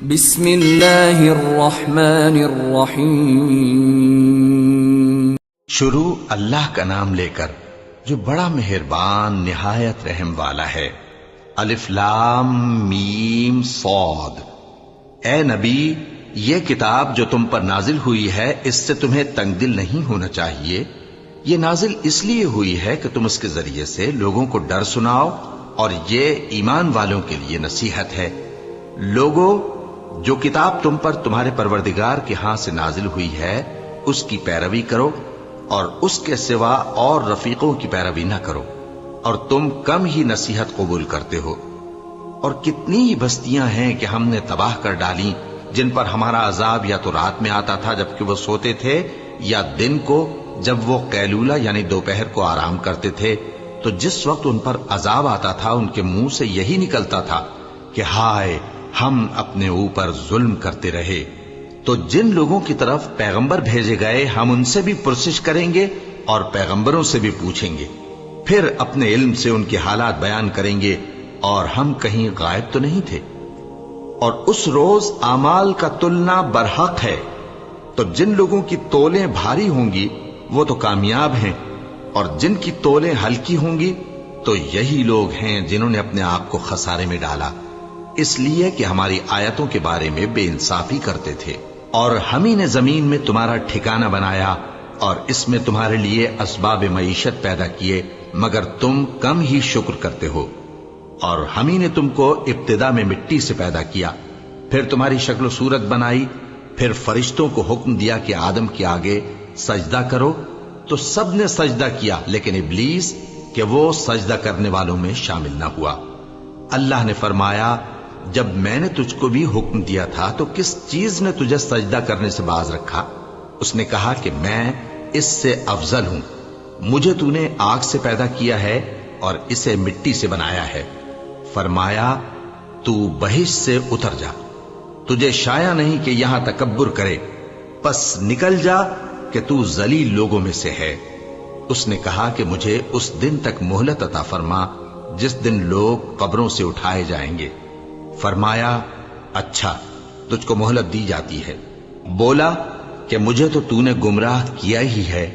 بسم اللہ الرحمن الرحیم۔ شروع اللہ کا نام لے کر جو بڑا مہربان نہایت رحم والا ہے۔ الف لام میم صاد۔ اے نبی، یہ کتاب جو تم پر نازل ہوئی ہے اس سے تمہیں تنگ دل نہیں ہونا چاہیے۔ یہ نازل اس لیے ہوئی ہے کہ تم اس کے ذریعے سے لوگوں کو ڈر سناؤ، اور یہ ایمان والوں کے لیے نصیحت ہے۔ لوگوں، جو کتاب تم پر تمہارے پروردگار کے ہاں سے نازل ہوئی ہے اس کی پیروی کرو، اور اس کے سوا اور رفیقوں کی پیروی نہ کرو، اور تم کم ہی نصیحت قبول کرتے ہو۔ اور کتنی ہی بستیاں ہیں کہ ہم نے تباہ کر ڈالیں، جن پر ہمارا عذاب یا تو رات میں آتا تھا جبکہ وہ سوتے تھے، یا دن کو جب وہ قیلولہ یعنی دوپہر کو آرام کرتے تھے، تو جس وقت ان پر عذاب آتا تھا ان کے منہ سے یہی نکلتا تھا کہ ہائے، ہم اپنے اوپر ظلم کرتے رہے۔ تو جن لوگوں کی طرف پیغمبر بھیجے گئے ہم ان سے بھی پرسش کریں گے اور پیغمبروں سے بھی پوچھیں گے، پھر اپنے علم سے ان کے حالات بیان کریں گے، اور ہم کہیں غائب تو نہیں تھے۔ اور اس روز اعمال کا تلنا برحق ہے، تو جن لوگوں کی تولیں بھاری ہوں گی وہ تو کامیاب ہیں، اور جن کی تولیں ہلکی ہوں گی تو یہی لوگ ہیں جنہوں نے اپنے آپ کو خسارے میں ڈالا، اس لیے کہ ہماری آیتوں کے بارے میں بے انصافی کرتے تھے۔ اور ہم ہی نے زمین میں تمہارا ٹھکانہ بنایا، اور اس میں تمہارے لیے اسباب معیشت پیدا کیے، مگر تم کم ہی شکر کرتے ہو۔ اور ہم ہی نے تم کو ابتدا میں مٹی سے پیدا کیا، پھر تمہاری شکل و صورت بنائی، پھر فرشتوں کو حکم دیا کہ آدم کے آگے سجدہ کرو، تو سب نے سجدہ کیا، لیکن ابلیس کہ وہ سجدہ کرنے والوں میں شامل نہ ہوا۔ اللہ نے فرمایا، جب میں نے تجھ کو بھی حکم دیا تھا تو کس چیز نے تجھے سجدہ کرنے سے باز رکھا؟ اس نے کہا کہ میں اس سے افضل ہوں، مجھے تو نے آگ سے پیدا کیا ہے اور اسے مٹی سے بنایا ہے۔ فرمایا، تو بہشت سے اتر جا، تجھے شایع نہیں کہ یہاں تکبر کرے، پس نکل جا کہ تو ذلیل لوگوں میں سے ہے۔ اس نے کہا کہ مجھے اس دن تک مہلت عطا فرما جس دن لوگ قبروں سے اٹھائے جائیں گے۔ فرمایا، اچھا، تجھ کو مہلت دی جاتی ہے۔ بولا کہ مجھے تو نے گمراہ کیا ہی ہے،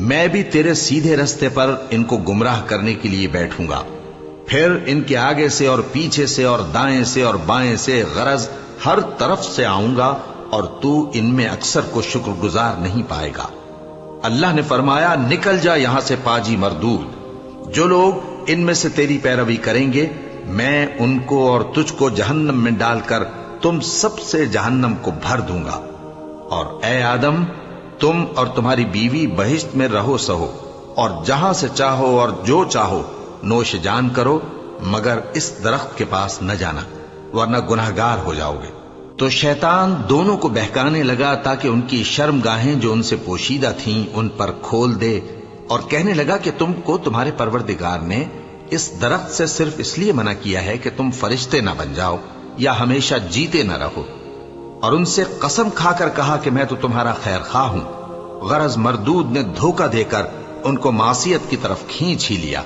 میں بھی تیرے سیدھے رستے پر ان کو گمراہ کرنے کے لیے بیٹھوں گا، پھر ان کے آگے سے اور پیچھے سے اور دائیں سے اور بائیں سے غرض ہر طرف سے آؤں گا، اور تو ان میں اکثر کو شکر گزار نہیں پائے گا۔ اللہ نے فرمایا، نکل جا یہاں سے پاجی مردود، جو لوگ ان میں سے تیری پیروی کریں گے میں ان کو اور تجھ کو جہنم میں ڈال کر تم سب سے جہنم کو بھر دوں گا۔ اور اے آدم، تم اور تمہاری بیوی بہشت میں رہو سہو، اور جہاں سے چاہو اور جو چاہو نوش جان کرو، مگر اس درخت کے پاس نہ جانا ورنہ گناہگار ہو جاؤ گے۔ تو شیطان دونوں کو بہکانے لگا تاکہ ان کی شرم گاہیں جو ان سے پوشیدہ تھیں ان پر کھول دے، اور کہنے لگا کہ تم کو تمہارے پروردگار نے اس درخت سے صرف اس لیے منع کیا ہے کہ تم فرشتے نہ بن جاؤ یا ہمیشہ جیتے نہ رہو۔ اور ان سے قسم کھا کر کہا کہ میں تو تمہارا خیر خواہ ہوں۔ غرض مردود نے دھوکہ دے کر ان کو معصیت کی طرف کھینچ ہی لیا۔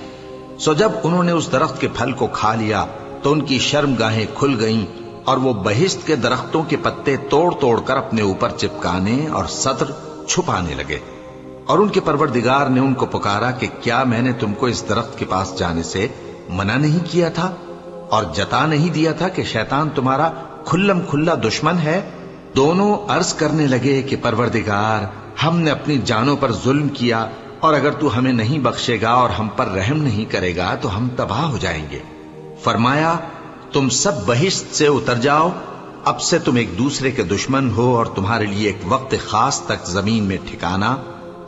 سو جب انہوں نے اس درخت کے پھل کو کھا لیا تو ان کی شرم گاہیں کھل گئیں، اور وہ بہشت کے درختوں کے پتے توڑ توڑ کر اپنے اوپر چپکانے اور سطر چھپانے لگے۔ اور ان کے پروردگار نے ان کو پکارا کہ کیا میں نے تم کو اس درخت کے پاس جانے سے منع نہیں کیا تھا، اور جتا نہیں دیا تھا کہ شیطان تمہارا کھلم کھلا دشمن ہے؟ دونوں عرض کرنے لگے کہ پروردگار، ہم نے اپنی جانوں پر ظلم کیا، اور اگر تو ہمیں نہیں بخشے گا اور ہم پر رحم نہیں کرے گا تو ہم تباہ ہو جائیں گے۔ فرمایا، تم سب بہشت سے اتر جاؤ، اب سے تم ایک دوسرے کے دشمن ہو، اور تمہارے لیے ایک وقت خاص تک زمین میں ٹھکانا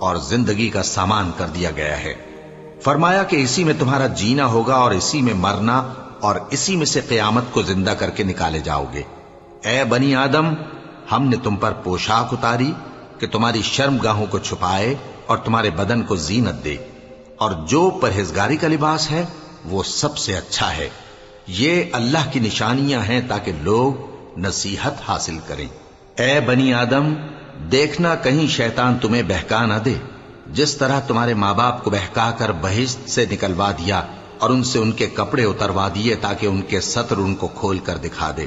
اور زندگی کا سامان کر دیا گیا ہے۔ فرمایا کہ اسی میں تمہارا جینا ہوگا اور اسی میں مرنا، اور اسی میں سے قیامت کو زندہ کر کے نکالے جاؤ گے۔ اے بنی آدم، ہم نے تم پر پوشاک اتاری کہ تمہاری شرم گاہوں کو چھپائے اور تمہارے بدن کو زینت دے، اور جو پرہیزگاری کا لباس ہے وہ سب سے اچھا ہے۔ یہ اللہ کی نشانیاں ہیں تاکہ لوگ نصیحت حاصل کریں۔ اے بنی آدم، دیکھنا کہیں شیطان تمہیں بہکا نہ دے، جس طرح تمہارے ماں باپ کو بہکا کر بہشت سے نکلوا دیا اور ان سے ان کے کپڑے اتروا دیے تاکہ ان کے ستر ان کو کھول کر دکھا دے،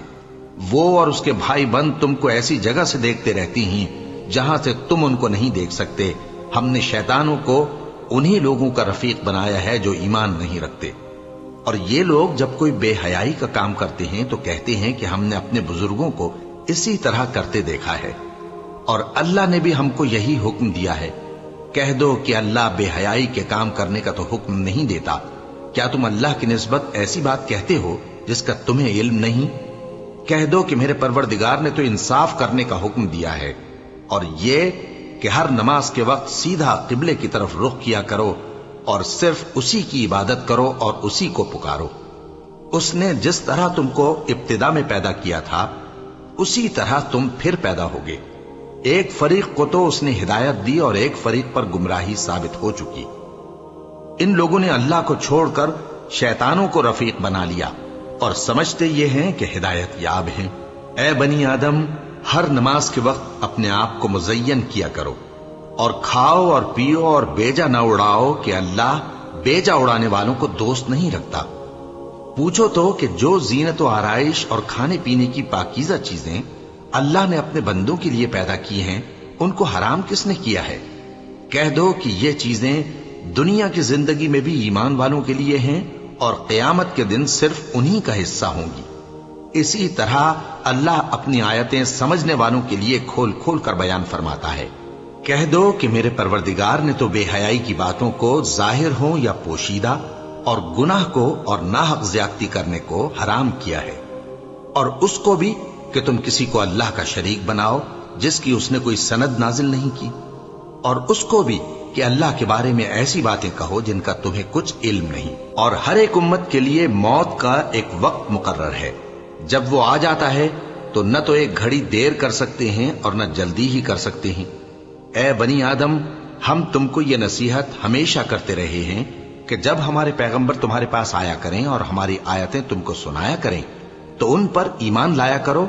وہ اور اس کے بھائی بند تم کو ایسی جگہ سے دیکھتے رہتی ہیں جہاں سے تم ان کو نہیں دیکھ سکتے۔ ہم نے شیطانوں کو انہی لوگوں کا رفیق بنایا ہے جو ایمان نہیں رکھتے۔ اور یہ لوگ جب کوئی بے حیائی کا کام کرتے ہیں تو کہتے ہیں کہ ہم نے اپنے بزرگوں کو اسی طرح کرتے دیکھا ہے، اور اللہ نے بھی ہم کو یہی حکم دیا ہے۔ کہہ دو کہ اللہ بے حیائی کے کام کرنے کا تو حکم نہیں دیتا۔ کیا تم اللہ کی نسبت ایسی بات کہتے ہو جس کا تمہیں علم نہیں؟ کہہ دو کہ میرے پروردگار نے تو انصاف کرنے کا حکم دیا ہے، اور یہ کہ ہر نماز کے وقت سیدھا قبلے کی طرف رخ کیا کرو اور صرف اسی کی عبادت کرو اور اسی کو پکارو۔ اس نے جس طرح تم کو ابتدا میں پیدا کیا تھا اسی طرح تم پھر پیدا ہوگے۔ ایک فریق کو تو اس نے ہدایت دی اور ایک فریق پر گمراہی ثابت ہو چکی۔ ان لوگوں نے اللہ کو چھوڑ کر شیطانوں کو رفیق بنا لیا اور سمجھتے یہ ہیں کہ ہدایت یاب ہیں۔ اے بنی آدم، ہر نماز کے وقت اپنے آپ کو مزین کیا کرو اور کھاؤ اور پیو اور بیجا نہ اڑاؤ کہ اللہ بیجا اڑانے والوں کو دوست نہیں رکھتا۔ پوچھو تو کہ جو زینت و آرائش اور کھانے پینے کی پاکیزہ چیزیں اللہ نے اپنے بندوں کے لیے پیدا کی ہیں ان کو حرام کس نے کیا ہے؟ کہہ دو کہ یہ چیزیں دنیا کی زندگی میں بھی ایمان والوں کے لیے ہیں اور قیامت کے دن صرف انہی کا حصہ ہوں گی۔ اسی طرح اللہ اپنی آیتیں سمجھنے والوں کے لیے کھول کھول کر بیان فرماتا ہے۔ کہہ دو کہ میرے پروردگار نے تو بے حیائی کی باتوں کو ظاہر ہوں یا پوشیدہ اور گناہ کو اور ناحق زیادتی کرنے کو حرام کیا ہے، اور اس کو بھی کہ تم کسی کو اللہ کا شریک بناؤ جس کی اس نے کوئی سند نازل نہیں کی، اور اس کو بھی کہ اللہ کے بارے میں ایسی باتیں کہو جن کا تمہیں کچھ علم نہیں۔ اور ہر ایک امت کے لیے موت کا ایک وقت مقرر ہے، جب وہ آ جاتا ہے تو نہ تو ایک گھڑی دیر کر سکتے ہیں اور نہ جلدی ہی کر سکتے ہیں۔ اے بنی آدم، ہم تم کو یہ نصیحت ہمیشہ کرتے رہے ہیں کہ جب ہمارے پیغمبر تمہارے پاس آیا کریں اور ہماری آیتیں تم کو سنایا کریں تو ان پر ایمان لایا کرو،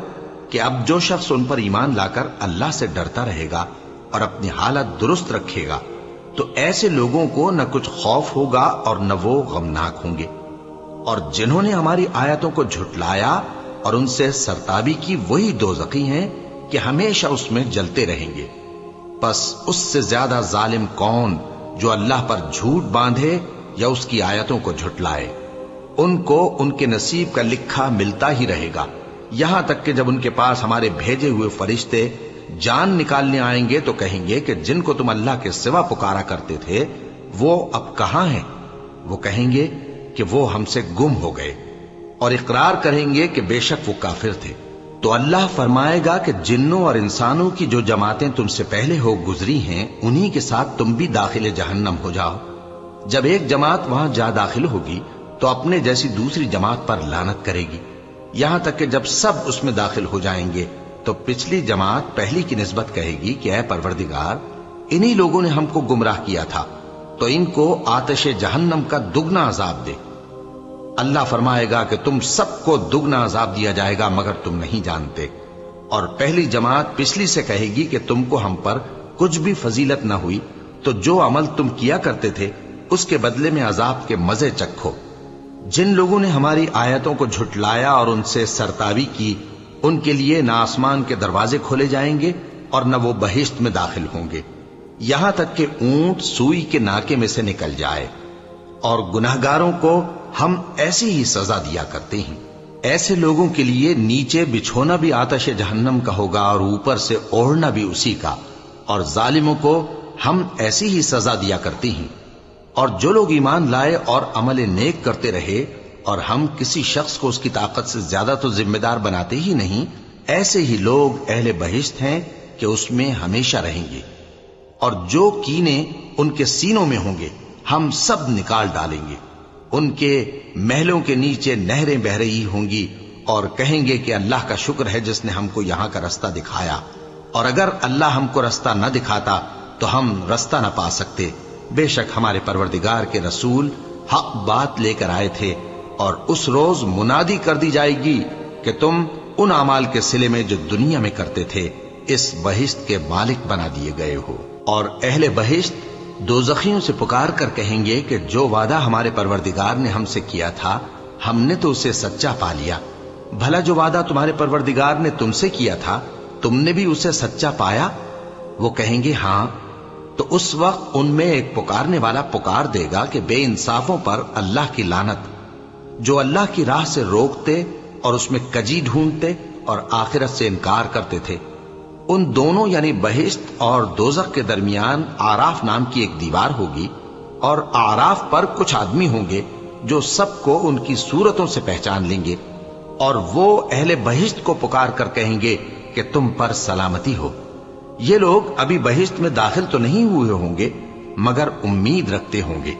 کہ اب جو شخص ان پر ایمان لا کر اللہ سے ڈرتا رہے گا اور اپنی حالت درست رکھے گا تو ایسے لوگوں کو نہ کچھ خوف ہوگا اور نہ وہ غمناک ہوں گے۔ اور جنہوں نے ہماری آیتوں کو جھٹلایا اور ان سے سرتابی کی وہی دوزخی ہیں کہ ہمیشہ اس میں جلتے رہیں گے۔ پس اس سے زیادہ ظالم کون جو اللہ پر جھوٹ باندھے یا اس کی آیتوں کو جھٹلائے؟ ان کو ان کے نصیب کا لکھا ملتا ہی رہے گا، یہاں تک کہ جب ان کے پاس ہمارے بھیجے ہوئے فرشتے جان نکالنے آئیں گے تو کہیں گے کہ جن کو تم اللہ کے سوا پکارا کرتے تھے وہ اب کہاں ہیں؟ وہ کہیں گے کہ وہ ہم سے گم ہو گئے، اور اقرار کریں گے کہ بے شک وہ کافر تھے۔ تو اللہ فرمائے گا کہ جنوں اور انسانوں کی جو جماعتیں تم سے پہلے ہو گزری ہیں انہی کے ساتھ تم بھی داخل جہنم ہو جاؤ۔ جب ایک جماعت وہاں جا داخل ہوگی تو اپنے جیسی دوسری جماعت پر لعنت کرے گی، یہاں تک کہ جب سب اس میں داخل ہو جائیں گے تو پچھلی جماعت پہلی کی نسبت کہے گی کہ اے پروردگار، انہی لوگوں نے ہم کو گمراہ کیا تھا، تو ان کو آتش جہنم کا دگنا عذاب دے۔ اللہ فرمائے گا کہ تم سب کو دگنا عذاب دیا جائے گا مگر تم نہیں جانتے۔ اور پہلی جماعت پچھلی سے کہے گی کہ تم کو ہم پر کچھ بھی فضیلت نہ ہوئی، تو جو عمل تم کیا کرتے تھے اس کے بدلے میں عذاب کے مزے چکھو۔ جن لوگوں نے ہماری آیتوں کو جھٹلایا اور ان سے سرتابی کی ان کے لیے نہ آسمان کے دروازے کھولے جائیں گے اور نہ وہ بہشت میں داخل ہوں گے، یہاں تک کہ اونٹ سوئی کے ناکے میں سے نکل جائے۔ اور گناہگاروں کو ہم ایسی ہی سزا دیا کرتے ہیں۔ ایسے لوگوں کے لیے نیچے بچھونا بھی آتش جہنم کا ہوگا اور اوپر سے اوڑھنا بھی اسی کا، اور ظالموں کو ہم ایسی ہی سزا دیا کرتے ہیں۔ اور جو لوگ ایمان لائے اور عمل نیک کرتے رہے اور ہم کسی شخص کو اس کی طاقت سے زیادہ تو ذمہ دار بناتے ہی نہیں، ایسے ہی لوگ اہل بہشت ہیں کہ اس میں ہمیشہ رہیں گے۔ اور جو کینے ان کے سینوں میں ہوں گے ہم سب نکال ڈالیں گے۔ ان کے محلوں کے نیچے نہریں بہ رہی ہوں گی اور کہیں گے کہ اللہ کا شکر ہے جس نے ہم کو یہاں کا رستہ دکھایا، اور اگر اللہ ہم کو رستہ نہ دکھاتا تو ہم رستہ نہ پا سکتے۔ بے شک ہمارے پروردگار کے رسول حق بات لے کر آئے تھے، اور اس روز منادی کر دی جائے گی کہ تم ان اعمال کے صلے میں جو دنیا میں کرتے تھے اس بہشت کے مالک بنا دیے گئے ہو۔ اور اہل بہشت دوزخیوں سے پکار کر کہیں گے کہ جو وعدہ ہمارے پروردگار نے ہم سے کیا تھا ہم نے تو اسے سچا پا لیا، بھلا جو وعدہ تمہارے پروردگار نے تم سے کیا تھا تم نے بھی اسے سچا پایا؟ وہ کہیں گے ہاں، تو اس وقت ان میں ایک پکارنے والا پکار دے گا کہ بے انصافوں پر اللہ کی لعنت، جو اللہ کی راہ سے روکتے اور اس میں کجی ڈھونڈتے اور آخرت سے انکار کرتے تھے۔ ان دونوں یعنی بہشت اور دوزخ کے درمیان آراف نام کی ایک دیوار ہوگی، اور آراف پر کچھ آدمی ہوں گے جو سب کو ان کی صورتوں سے پہچان لیں گے، اور وہ اہل بہشت کو پکار کر کہیں گے کہ تم پر سلامتی ہو۔ یہ لوگ ابھی بہشت میں داخل تو نہیں ہوئے ہوں گے مگر امید رکھتے ہوں گے،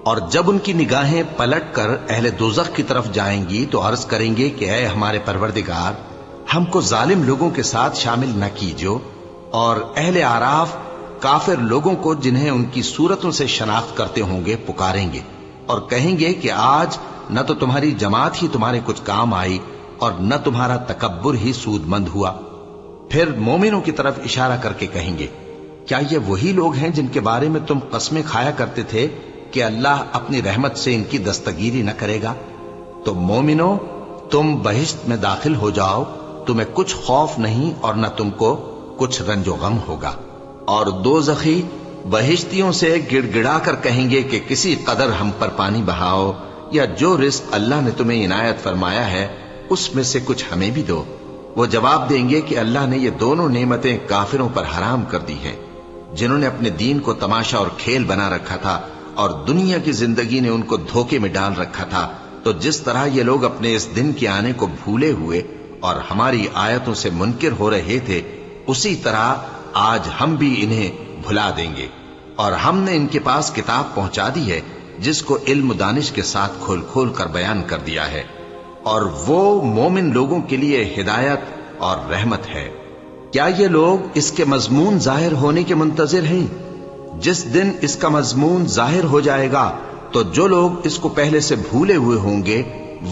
اور جب ان کی نگاہیں پلٹ کر اہل دوزخ کی طرف جائیں گی تو عرض کریں گے کہ اے ہمارے پروردگار، ہم کو ظالم لوگوں کے ساتھ شامل نہ کیجو۔ اور اہل آراف کافر لوگوں کو جنہیں ان کی صورتوں سے شناخت کرتے ہوں گے پکاریں گے اور کہیں گے کہ آج نہ تو تمہاری جماعت ہی تمہارے کچھ کام آئی اور نہ تمہارا تکبر ہی سود مند ہوا۔ پھر مومنوں کی طرف اشارہ کر کے کہیں گے، کیا یہ وہی لوگ ہیں جن کے بارے میں تم قسمیں کھایا کرتے تھے کہ اللہ اپنی رحمت سے ان کی دستگیری نہ کرے گا؟ تو مومنوں، تم بہشت میں داخل ہو جاؤ، تمہیں کچھ خوف نہیں اور نہ تم کو کچھ رنج و غم ہوگا۔ اور دوزخی بہشتیوں سے گڑ گڑا کر کہیں گے کہ کسی قدر ہم پر پانی بہاؤ، یا جو رزق اللہ نے تمہیں عنایت فرمایا ہے اس میں سے کچھ ہمیں بھی دو۔ وہ جواب دیں گے کہ اللہ نے یہ دونوں نعمتیں کافروں پر حرام کر دی ہیں، جنہوں نے اپنے دین کو تماشا اور کھیل بنا رکھا تھا اور دنیا کی زندگی نے ان کو دھوکے میں ڈال رکھا تھا۔ تو جس طرح یہ لوگ اپنے اس دن کے آنے کو بھولے ہوئے اور ہماری آیتوں سے منکر ہو رہے تھے، اسی طرح آج ہم بھی انہیں بھلا دیں گے۔ اور ہم نے ان کے پاس کتاب پہنچا دی ہے جس کو علم و دانش کے ساتھ کھول کھول کر بیان کر دیا ہے، اور وہ مومن لوگوں کے لیے ہدایت اور رحمت ہے۔ کیا یہ لوگ اس کے مضمون ظاہر ہونے کے منتظر ہیں؟ جس دن اس کا مضمون ظاہر ہو جائے گا تو جو لوگ اس کو پہلے سے بھولے ہوئے ہوں گے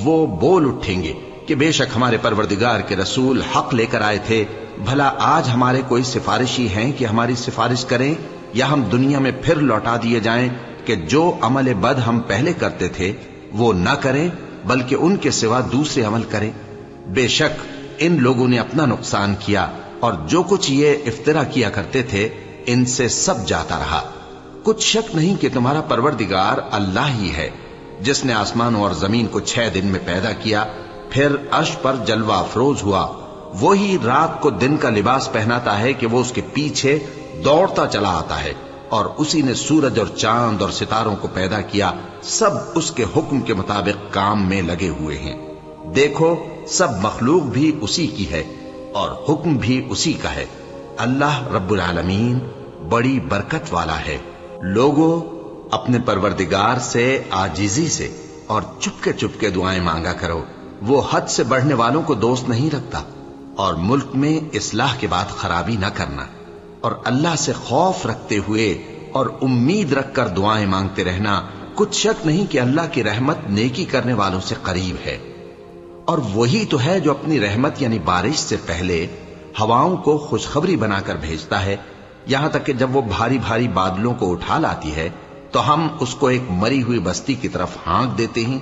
وہ بول اٹھیں گے کہ بے شک ہمارے پروردگار کے رسول حق لے کر آئے تھے، بھلا آج ہمارے کوئی سفارشی ہیں کہ ہماری سفارش کریں، یا ہم دنیا میں پھر لوٹا دیے جائیں کہ جو عمل بد ہم پہلے کرتے تھے وہ نہ کریں بلکہ ان کے سوا دوسرے عمل کریں۔ بے شک ان لوگوں نے اپنا نقصان کیا، اور جو کچھ یہ افترا کیا کرتے تھے ان سے سب جاتا رہا۔ کچھ شک نہیں کہ تمہارا پروردگار اللہ ہی ہے جس نے آسمانوں اور زمین کو 6 دن میں پیدا کیا، پھر عرش پر جلوہ افروز ہوا۔ وہی رات کو دن کا لباس پہناتا ہے کہ وہ اس کے پیچھے دوڑتا چلا آتا ہے، اور اسی نے سورج اور چاند اور ستاروں کو پیدا کیا، سب اس کے حکم کے مطابق کام میں لگے ہوئے ہیں۔ دیکھو سب مخلوق بھی اسی کی ہے اور حکم بھی اسی کا ہے۔ اللہ رب العالمین بڑی برکت والا ہے۔ لوگوں، اپنے پروردگار سے عاجزی سے اور چپکے دعائیں مانگا کرو، وہ حد سے بڑھنے والوں کو دوست نہیں رکھتا، اور ملک میں اصلاح کے بعد خرابی نہ کرنا، اور اللہ سے خوف رکھتے ہوئے اور امید رکھ کر دعائیں مانگتے رہنا۔ کچھ شک نہیں کہ اللہ کی رحمت نیکی کرنے والوں سے قریب ہے، اور وہی تو ہے جو اپنی رحمت یعنی بارش سے پہلے ہواؤں کو خوشخبری بنا کر بھیجتا ہے، یہاں تک کہ جب وہ بھاری بھاری بادلوں کو اٹھا لاتی ہے تو ہم اس کو ایک مری ہوئی بستی کی طرف ہانک دیتے ہیں،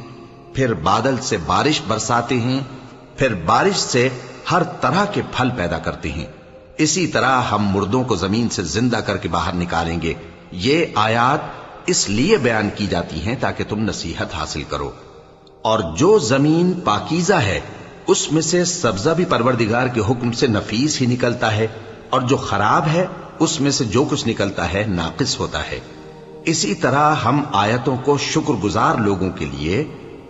پھر بادل سے بارش برساتے ہیں، پھر بارش سے ہر طرح کے پھل پیدا کرتے ہیں۔ اسی طرح ہم مردوں کو زمین سے زندہ کر کے باہر نکالیں گے۔ یہ آیات اس لیے بیان کی جاتی ہیں تاکہ تم نصیحت حاصل کرو۔ اور جو زمین پاکیزہ ہے اس میں سے سبزہ بھی پروردگار کے حکم سے نفیس ہی نکلتا ہے، اور جو خراب ہے اس میں سے جو کچھ نکلتا ہے ناقص ہوتا ہے۔ اسی طرح ہم آیتوں کو شکر گزار لوگوں کے لیے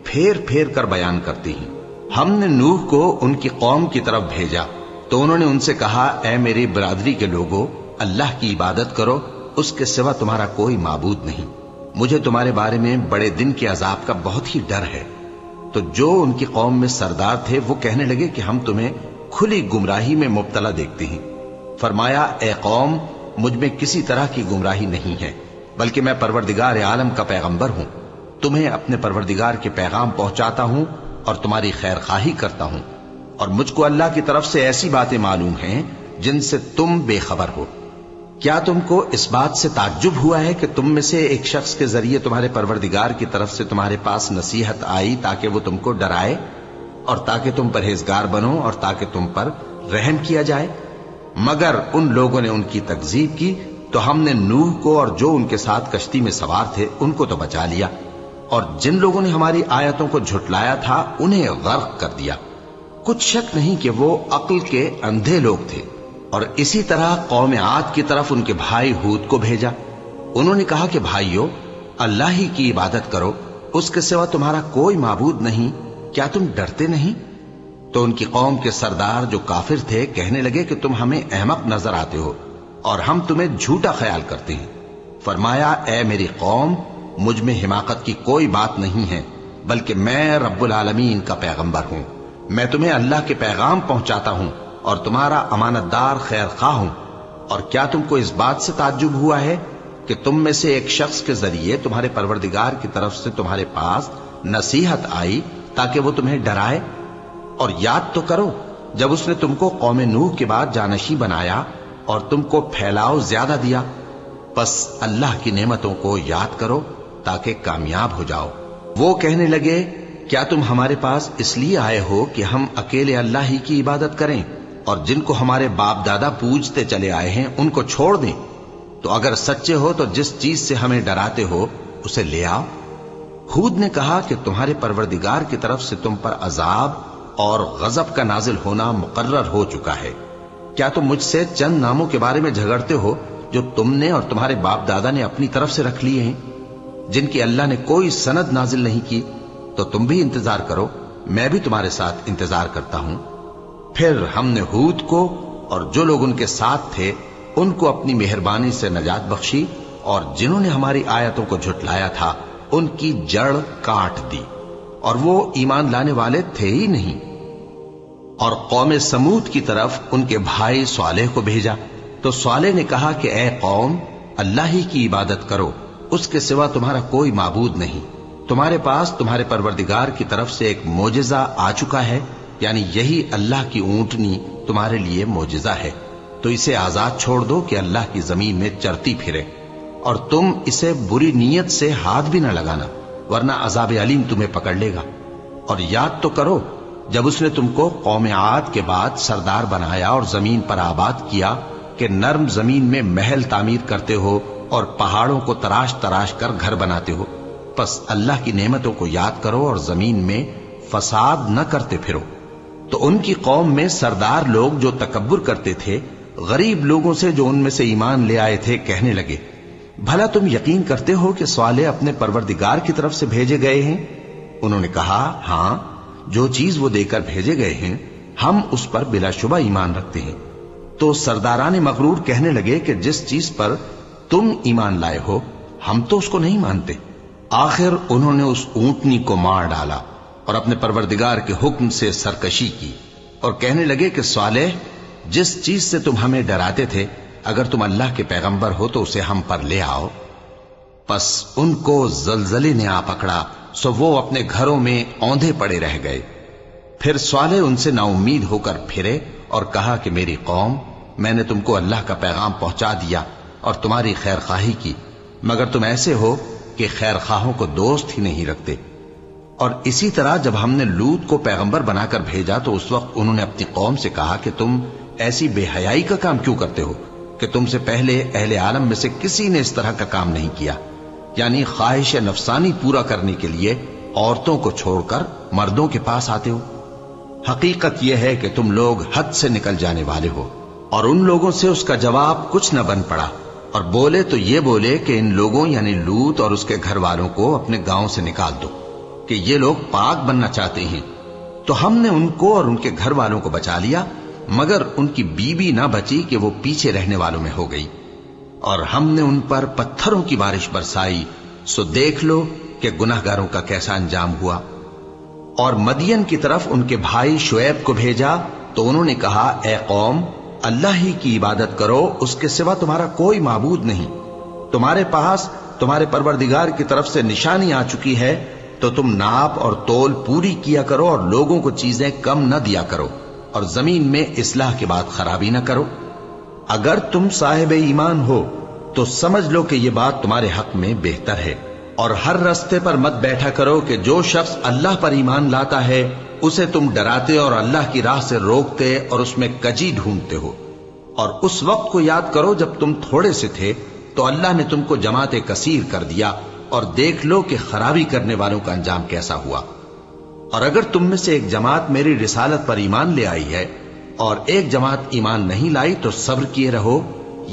پھیر پھیر کر بیان کرتے ہیں۔ ہم نے نوح کو ان کی قوم کی طرف بھیجا تو انہوں نے ان سے کہا، اے میری برادری کے لوگوں، اللہ کی عبادت کرو، اس کے سوا تمہارا کوئی معبود نہیں۔ مجھے تمہارے بارے میں بڑے دن کے عذاب کا بہت ہی ڈر ہے۔ تو جو ان کی قوم میں سردار تھے وہ کہنے لگے کہ ہم تمہیں کھلی گمراہی میں مبتلا دیکھتے ہیں۔ فرمایا، اے قوم، مجھ میں کسی طرح کی گمراہی نہیں ہے، بلکہ میں پروردگار عالم کا پیغمبر ہوں، تمہیں اپنے پروردگار کے پیغام پہنچاتا ہوں اور تمہاری خیر خواہی کرتا ہوں، اور مجھ کو اللہ کی طرف سے ایسی باتیں معلوم ہیں جن سے تم بے خبر ہو۔ کیا تم کو اس بات سے تعجب ہوا ہے کہ تم میں سے ایک شخص کے ذریعے تمہارے پروردگار کی طرف سے تمہارے پاس نصیحت آئی تاکہ وہ تم کو ڈرائے؟ اور تاکہ تم پرہیزگار بنو اور تاکہ تم پر رحم کیا جائے؟ مگر ان لوگوں نے ان کی تکذیب کی تو ہم نے نوح کو اور جو ان کے ساتھ کشتی میں سوار تھے ان کو تو بچا لیا، اور جن لوگوں نے ہماری آیتوں کو جھٹلایا تھا انہیں غرق کر دیا۔ کچھ شک نہیں کہ وہ عقل کے اندھے لوگ تھے۔ اور اسی طرح قوم عاد کی طرف ان کے بھائی ہود کو بھیجا۔ انہوں نے کہا کہ بھائیو، اللہ ہی کی عبادت کرو، اس کے سوا تمہارا کوئی معبود نہیں، کیا تم ڈرتے نہیں؟ تو ان کی قوم کے سردار جو کافر تھے کہنے لگے کہ تم ہمیں احمق نظر آتے ہو اور ہم تمہیں جھوٹا خیال کرتے ہیں۔ فرمایا، اے میری قوم، مجھ میں حماقت کی کوئی بات نہیں ہے، بلکہ میں رب العالمین کا پیغمبر ہوں۔ میں تمہیں اللہ کے پیغام پہنچاتا ہوں اور تمہارا امانت دار خیر خواہ ہوں۔ اور کیا تم کو اس بات سے تعجب ہوا ہے کہ تم میں سے ایک شخص کے ذریعے تمہارے پروردگار کی طرف سے تمہارے پاس نصیحت آئی تاکہ وہ تمہیں ڈرائے؟ اور یاد تو کرو جب اس نے تم کو قوم نوح کے بعد جانشی بنایا اور تم کو پھیلاؤ زیادہ دیا۔ پس اللہ کی نعمتوں کو یاد کرو تاکہ کامیاب ہو جاؤ۔ وہ کہنے لگے، کیا تم ہمارے پاس اس لیے آئے ہو کہ ہم اکیلے اللہ ہی کی عبادت کریں اور جن کو ہمارے باپ دادا پوجتے چلے آئے ہیں ان کو چھوڑ دیں؟ تو اگر سچے ہو تو جس چیز سے ہمیں ڈراتے ہو اسے لے آؤ۔ ہود نے کہا کہ تمہارے پروردگار کی طرف سے تم پر عذاب اور غضب کا نازل ہونا مقرر ہو چکا ہے۔ کیا تم مجھ سے چند ناموں کے بارے میں جھگڑتے ہو جو تم نے اور تمہارے باپ دادا نے اپنی طرف سے رکھ لیے ہیں، جن کی اللہ نے کوئی سند نازل نہیں کی؟ تو تم بھی انتظار کرو، میں بھی تمہارے ساتھ انتظار کرتا ہوں۔ پھر ہم نے ہود کو اور جو لوگ ان کے ساتھ تھے ان کو اپنی مہربانی سے نجات بخشی، اور جنہوں نے ہماری آیتوں کو جھٹلایا تھا ان کی جڑ کاٹ دی، اور وہ ایمان لانے والے تھے ہی نہیں۔ اور قوم سمود کی طرف ان کے بھائی صالح کو بھیجا تو صالح نے کہا کہ اے قوم، اللہ ہی کی عبادت کرو، اس کے سوا تمہارا کوئی معبود نہیں۔ تمہارے پاس تمہارے پروردگار کی طرف سے ایک معجزہ آ چکا ہے، یعنی یہی اللہ کی اونٹنی تمہارے لیے معجزہ ہے، تو اسے آزاد چھوڑ دو کہ اللہ کی زمین میں چرتی پھرے، اور تم اسے بری نیت سے ہاتھ بھی نہ لگانا، ورنہ عذاب علیم تمہیں پکڑ لے گا۔ اور یاد تو کرو جب اس نے تم کو قوم عاد کے بعد سردار بنایا اور زمین پر آباد کیا کہ نرم زمین میں محل تعمیر کرتے ہو اور پہاڑوں کو تراش تراش کر گھر بناتے ہو۔ پس اللہ کی نعمتوں کو یاد کرو اور زمین میں فساد نہ کرتے پھرو۔ تو ان کی قوم میں سردار لوگ جو تکبر کرتے تھے غریب لوگوں سے جو ان میں سے ایمان لے آئے تھے کہنے لگے، بھلا تم یقین کرتے ہو کہ صالح اپنے پروردگار کی طرف سے بھیجے گئے ہیں؟ انہوں نے کہا، ہاں، جو چیز وہ دے کر بھیجے گئے ہیں ہم اس پر بلا شبہ ایمان رکھتے ہیں۔ تو سرداران مغرور کہنے لگے کہ جس چیز پر تم ایمان لائے ہو ہم تو اس کو نہیں مانتے۔ آخر انہوں نے اس اونٹنی کو مار ڈالا اور اپنے پروردگار کے حکم سے سرکشی کی، اور کہنے لگے کہ صالح، جس چیز سے تم ہمیں ڈراتے تھے اگر تم اللہ کے پیغمبر ہو تو اسے ہم پر لے آؤ۔ پس ان کو زلزلے نے آ پکڑا، سو وہ اپنے گھروں میں اوندھے پڑے رہ گئے۔ پھر صالح ان سے نا امید ہو کر پھرے اور کہا کہ میری قوم، میں نے تم کو اللہ کا پیغام پہنچا دیا اور تمہاری خیر خواہی کی، مگر تم ایسے ہو کہ خیر خواہوں کو دوست ہی نہیں رکھتے۔ اور اسی طرح جب ہم نے لوط کو پیغمبر بنا کر بھیجا تو اس وقت انہوں نے اپنی قوم سے کہا کہ تم ایسی بے حیائی کا کام کیوں کرتے ہو کہ تم سے پہلے اہل عالم میں سے کسی نے اس طرح کا کام نہیں کیا، یعنی خواہش نفسانی پورا کرنے کے لیے عورتوں کو چھوڑ کر مردوں کے پاس آتے ہو۔ حقیقت یہ ہے کہ تم لوگ حد سے نکل جانے والے ہو۔ اور ان لوگوں سے اس کا جواب کچھ نہ بن پڑا، اور بولے تو یہ بولے کہ ان لوگوں یعنی لوط اور اس کے گھر والوں کو اپنے گاؤں سے نکال دو کہ یہ لوگ پاک بننا چاہتے ہیں۔ تو ہم نے ان کو اور ان کے گھر والوں کو بچا لیا، مگر ان کی بیوی نہ بچی کہ وہ پیچھے رہنے والوں میں ہو گئی، اور ہم نے ان پر پتھروں کی بارش برسائی، سو دیکھ لو کہ گناہگاروں کا کیسا انجام ہوا۔ اور مدین کی طرف ان کے بھائی شعیب کو بھیجا تو انہوں نے کہا، اے قوم، اللہ ہی کی عبادت کرو، اس کے سوا تمہارا کوئی معبود نہیں۔ تمہارے پاس تمہارے پروردگار کی طرف سے نشانی آ چکی ہے، تو تم ناپ اور تول پوری کیا کرو اور لوگوں کو چیزیں کم نہ دیا کرو، اور زمین میں اصلاح کے بعد خرابی نہ کرو۔ اگر تم صاحب ایمان ہو تو سمجھ لو کہ یہ بات تمہارے حق میں بہتر ہے، اور ہر رستے پر مت بیٹھا کرو کہ جو شخص اللہ پر ایمان لاتا ہے اسے تم ڈراتے اور اللہ کی راہ سے روکتے اور اس میں کجی ڈھونڈتے ہو۔ اور اس وقت کو یاد کرو جب تم تھوڑے سے تھے تو اللہ نے تم کو جماعت کثیر کر دیا، اور دیکھ لو کہ خرابی کرنے والوں کا انجام کیسا ہوا۔ اور اگر تم میں سے ایک جماعت میری رسالت پر ایمان لے آئی ہے اور ایک جماعت ایمان نہیں لائی تو صبر کیے رہو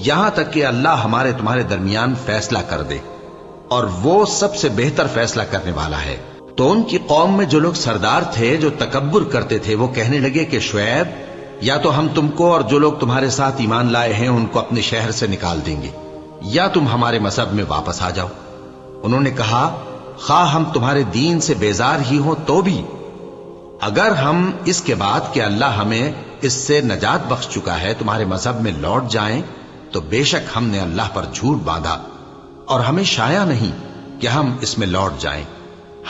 یہاں تک کہ اللہ ہمارے تمہارے درمیان فیصلہ کر دے، اور وہ سب سے بہتر فیصلہ کرنے والا ہے۔ تو ان کی قوم میں جو لوگ سردار تھے جو تکبر کرتے تھے وہ کہنے لگے کہ شعیب، یا تو ہم تم کو اور جو لوگ تمہارے ساتھ ایمان لائے ہیں ان کو اپنے شہر سے نکال دیں گے، یا تم ہمارے مذہب میں واپس آ جاؤ۔ انہوں نے کہا خواہ ہم تمہارے دین سے بیزار ہی ہوں تو بھی، اگر ہم اس کے بعد کہ اللہ ہمیں اس سے نجات بخش چکا ہے تمہارے مذہب میں لوٹ جائیں تو بے شک ہم نے اللہ پر جھوٹ باندھا، اور ہمیں شایع نہیں کہ ہم اس میں لوٹ جائیں۔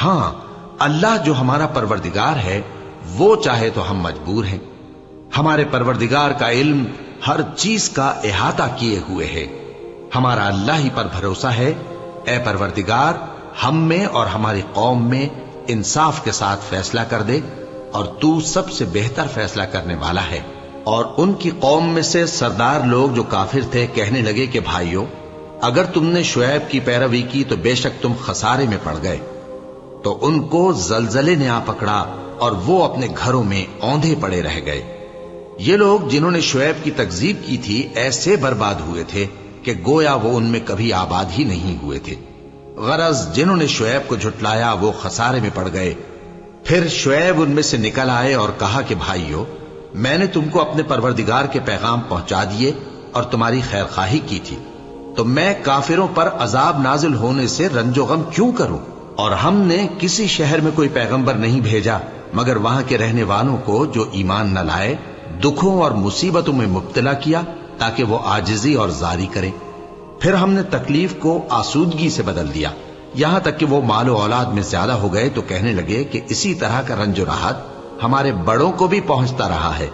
ہاں، اللہ جو ہمارا پروردگار ہے وہ چاہے تو ہم مجبور ہیں۔ ہمارے پروردگار کا علم ہر چیز کا احاطہ کیے ہوئے ہے۔ ہمارا اللہ ہی پر بھروسہ ہے۔ اے پروردگار، ہم میں اور ہماری قوم میں انصاف کے ساتھ فیصلہ کر دے، اور تو سب سے بہتر فیصلہ کرنے والا ہے۔ اور ان کی قوم میں سے سردار لوگ جو کافر تھے کہنے لگے کہ بھائیو، اگر تم نے شعیب کی پیروی کی تو بے شک تم خسارے میں پڑ گئے۔ تو ان کو زلزلے نے آ پکڑا اور وہ اپنے گھروں میں اوندھے پڑے رہ گئے۔ یہ لوگ جنہوں نے شعیب کی تکذیب کی تھی ایسے برباد ہوئے تھے کہ گویا وہ ان میں کبھی آباد ہی نہیں ہوئے تھے۔ غرض جنہوں نے شعیب کو جھٹلایا وہ خسارے میں پڑ گئے۔ پھر شعیب ان میں سے نکل آئے اور کہا کہ بھائیو، میں نے تم کو اپنے پروردگار کے پیغام پہنچا دیے اور تمہاری خیر خواہی کی تھی، تو میں کافروں پر عذاب نازل ہونے سے رنج و غم کیوں کروں؟ اور ہم نے کسی شہر میں کوئی پیغمبر نہیں بھیجا مگر وہاں کے رہنے والوں کو جو ایمان نہ لائے دکھوں اور مصیبتوں میں مبتلا کیا تاکہ وہ عاجزی اور زاری کریں۔ پھر ہم نے تکلیف کو آسودگی سے بدل دیا، یہاں تک کہ وہ مال و اولاد میں زیادہ ہو گئے تو کہنے لگے کہ اسی طرح کا رنج و راحت ہمارے بڑوں کو بھی پہنچتا رہا ہے۔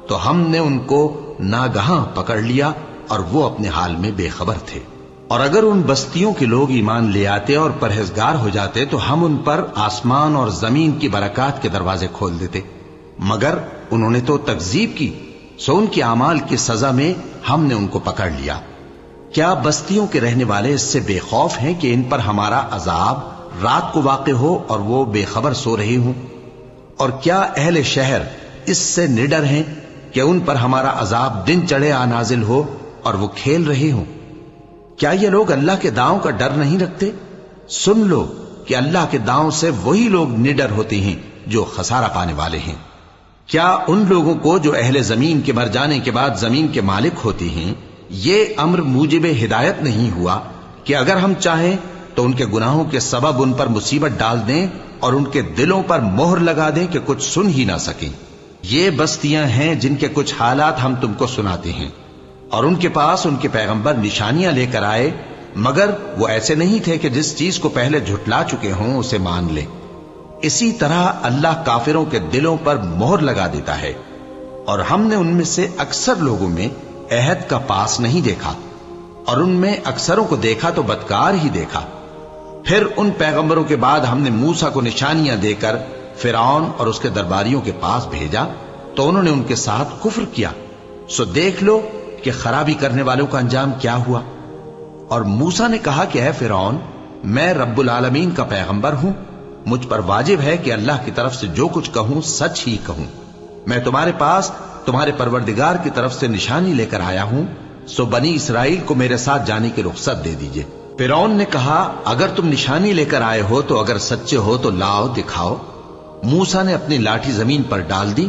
تو ہم نے ان کو ناگہاں پکڑ لیا اور وہ اپنے حال میں بے خبر تھے۔ اور اگر ان بستیوں کے لوگ ایمان لے آتے اور پرہیزگار ہو جاتے تو ہم ان پر آسمان اور زمین کی برکات کے دروازے کھول دیتے، مگر انہوں نے تو تکذیب کی، سو ان کے اعمال کی سزا میں ہم نے ان کو پکڑ لیا۔ کیا بستیوں کے رہنے والے اس سے بے خوف ہیں کہ ان پر ہمارا عذاب رات کو واقع ہو اور وہ بے خبر سو رہے ہوں؟ اور کیا اہل شہر اس سے نڈر ہیں کہ ان پر ہمارا عذاب دن چڑھے آ نازل ہو اور وہ کھیل رہے ہوں؟ کیا یہ لوگ اللہ کے داؤں کا ڈر نہیں رکھتے؟ سن لو کہ اللہ کے داؤں سے وہی لوگ نڈر ہوتے ہیں جو خسارہ پانے والے ہیں۔ کیا ان لوگوں کو جو اہل زمین کے مر جانے کے بعد زمین کے مالک ہوتے ہیں یہ امر موجب ہدایت نہیں ہوا کہ اگر ہم چاہیں تو ان کے گناہوں کے سبب ان پر مصیبت ڈال دیں اور ان کے دلوں پر مہر لگا دیں کہ کچھ سن ہی نہ سکیں؟ یہ بستیاں ہیں جن کے کچھ حالات ہم تم کو سناتے ہیں، اور ان کے پاس ان کے پیغمبر نشانیاں لے کر آئے، مگر وہ ایسے نہیں تھے کہ جس چیز کو پہلے جھٹلا چکے ہوں اسے مان لیں۔ اسی طرح اللہ کافروں کے دلوں پر مہر لگا دیتا ہے، اور ہم نے ان میں سے اکثر لوگوں میں عہد کا پاس نہیں دیکھا، اور ان میں اکثروں کو دیکھا تو بدکار ہی دیکھا۔ پھر ان پیغمبروں کے بعد ہم نے موسیٰ کو نشانیاں دے کر فرعون اور اس کے درباریوں کے پاس بھیجا تو انہوں نے ان کے ساتھ کفر کیا، سو دیکھ لو کہ خرابی کرنے والوں کا انجام کیا ہوا۔ اور موسیٰ نے کہا کہ اے فرعون، میں رب العالمین کا پیغمبر ہوں، مجھ پر واجب ہے کہ اللہ کی طرف سے جو کچھ کہوں سچ ہی کہوں۔ میں تمہارے پاس تمہارے پروردگار کی طرف سے نشانی لے کر آیا ہوں، سو بنی اسرائیل کو میرے ساتھ جانے کی رخصت دے دیجئے۔ فرعون نے کہا اگر تم نشانی لے کر آئے ہو تو اگر سچے ہو تو لاؤ دکھاؤ۔ موسیٰ نے اپنی لاٹھی زمین پر ڈال دی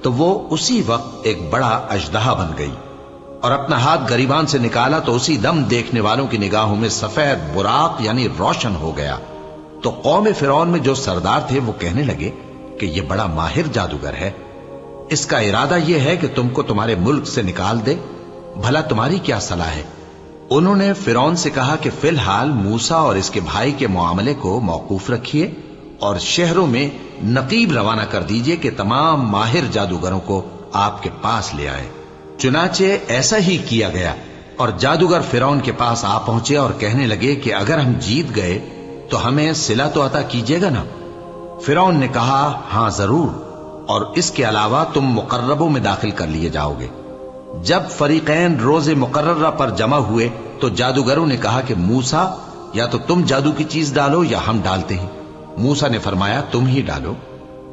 تو وہ اسی وقت ایک بڑا اژدہا بن گئی، اور اپنا ہاتھ گریبان سے نکالا تو اسی دم دیکھنے والوں کی نگاہوں میں سفید براق یعنی روشن ہو گیا۔ تو قوم فرعون میں جو سردار تھے وہ کہنے لگے کہ یہ بڑا ماہر جادوگر ہے، اس کا ارادہ یہ ہے کہ تم کو تمہارے ملک سے نکال دے، بھلا تمہاری کیا صلاح ہے؟ انہوں نے فرعون سے کہا کہ فی الحال موسیٰ اور اس کے بھائی کے معاملے کو موقوف رکھیے اور شہروں میں نقیب روانہ کر دیجئے کہ تمام ماہر جادوگروں کو آپ کے پاس لے آئے۔ چنانچہ ایسا ہی کیا گیا، اور جادوگر فرعون کے پاس آ پہنچے اور کہنے لگے کہ اگر ہم جیت گئے تو ہمیں صلہ تو عطا کیجیے گا نا؟ فرعون نے کہا ہاں ضرور، اور اس کے علاوہ تم مقربوں میں داخل کر لیے جاؤ گے۔ جب فریقین روز مقررہ پر جمع ہوئے تو جادوگروں نے کہا کہ موسیٰ یا تو تم جادو کی چیز ڈالو یا ہم ڈالتے ہیں۔ موسیٰ نے فرمایا تم ہی ڈالو۔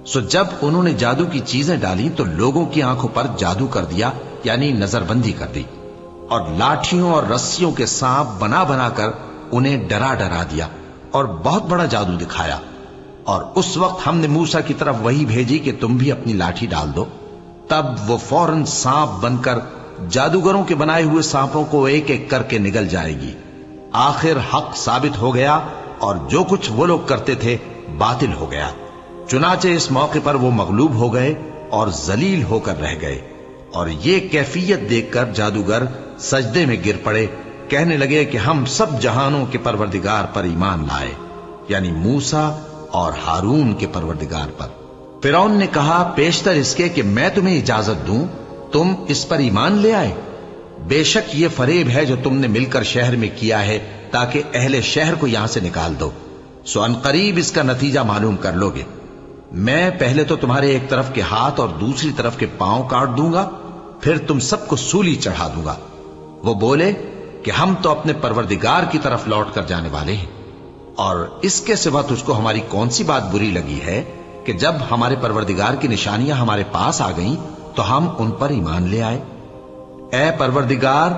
سو جب انہوں نے جادو کی چیزیں ڈالی تو لوگوں کی آنکھوں پر جادو کر دیا، یعنی نظر بندی کر دی، اور لاٹھیوں اور رسیوں کے سانپ بنا بنا کر انہیں ڈرا ڈرا دیا اور بہت بڑا جادو دکھایا۔ اور اس وقت ہم نے موسیٰ کی طرف وحی بھیجی کہ تم بھی اپنی لاٹھی ڈال دو، تب وہ فوراً سانپ بن کر جادوگروں کے بنائے ہوئے سانپوں کو ایک ایک کر کے نگل جائے گی۔ آخر حق ثابت ہو گیا اور جو کچھ وہ لوگ کرتے تھے باطل ہو گیا۔ چنانچہ اس موقع پر وہ مغلوب ہو گئے اور ذلیل ہو کر رہ گئے، اور یہ کیفیت دیکھ کر جادوگر سجدے میں گر پڑے، کہنے لگے کہ ہم سب جہانوں کے پروردگار پر ایمان لائے، یعنی موسیٰ اور ہارون کے پروردگار پر۔ فرعون نے کہا پیشتر اس کے کہ میں تمہیں اجازت دوں تم اس پر ایمان لے آئے؟ بے شک یہ فریب ہے جو تم نے مل کر شہر میں کیا ہے تاکہ اہل شہر کو یہاں سے نکال دو، سو ان قریب اس کا نتیجہ معلوم کر لو گے۔ میں پہلے تو تمہارے ایک طرف کے ہاتھ اور دوسری طرف کے پاؤں کاٹ دوں گا، پھر تم سب کو سولی چڑھا دوں گا۔ وہ بولے کہ ہم تو اپنے پروردگار کی طرف لوٹ کر جانے والے ہیں، اور اس کے سوا تجھ کو ہماری کون سی بات بری لگی ہے کہ جب ہمارے پروردگار کی نشانیاں ہمارے پاس آ گئیں تو ہم ان پر ایمان لے آئے؟ اے پروردگار،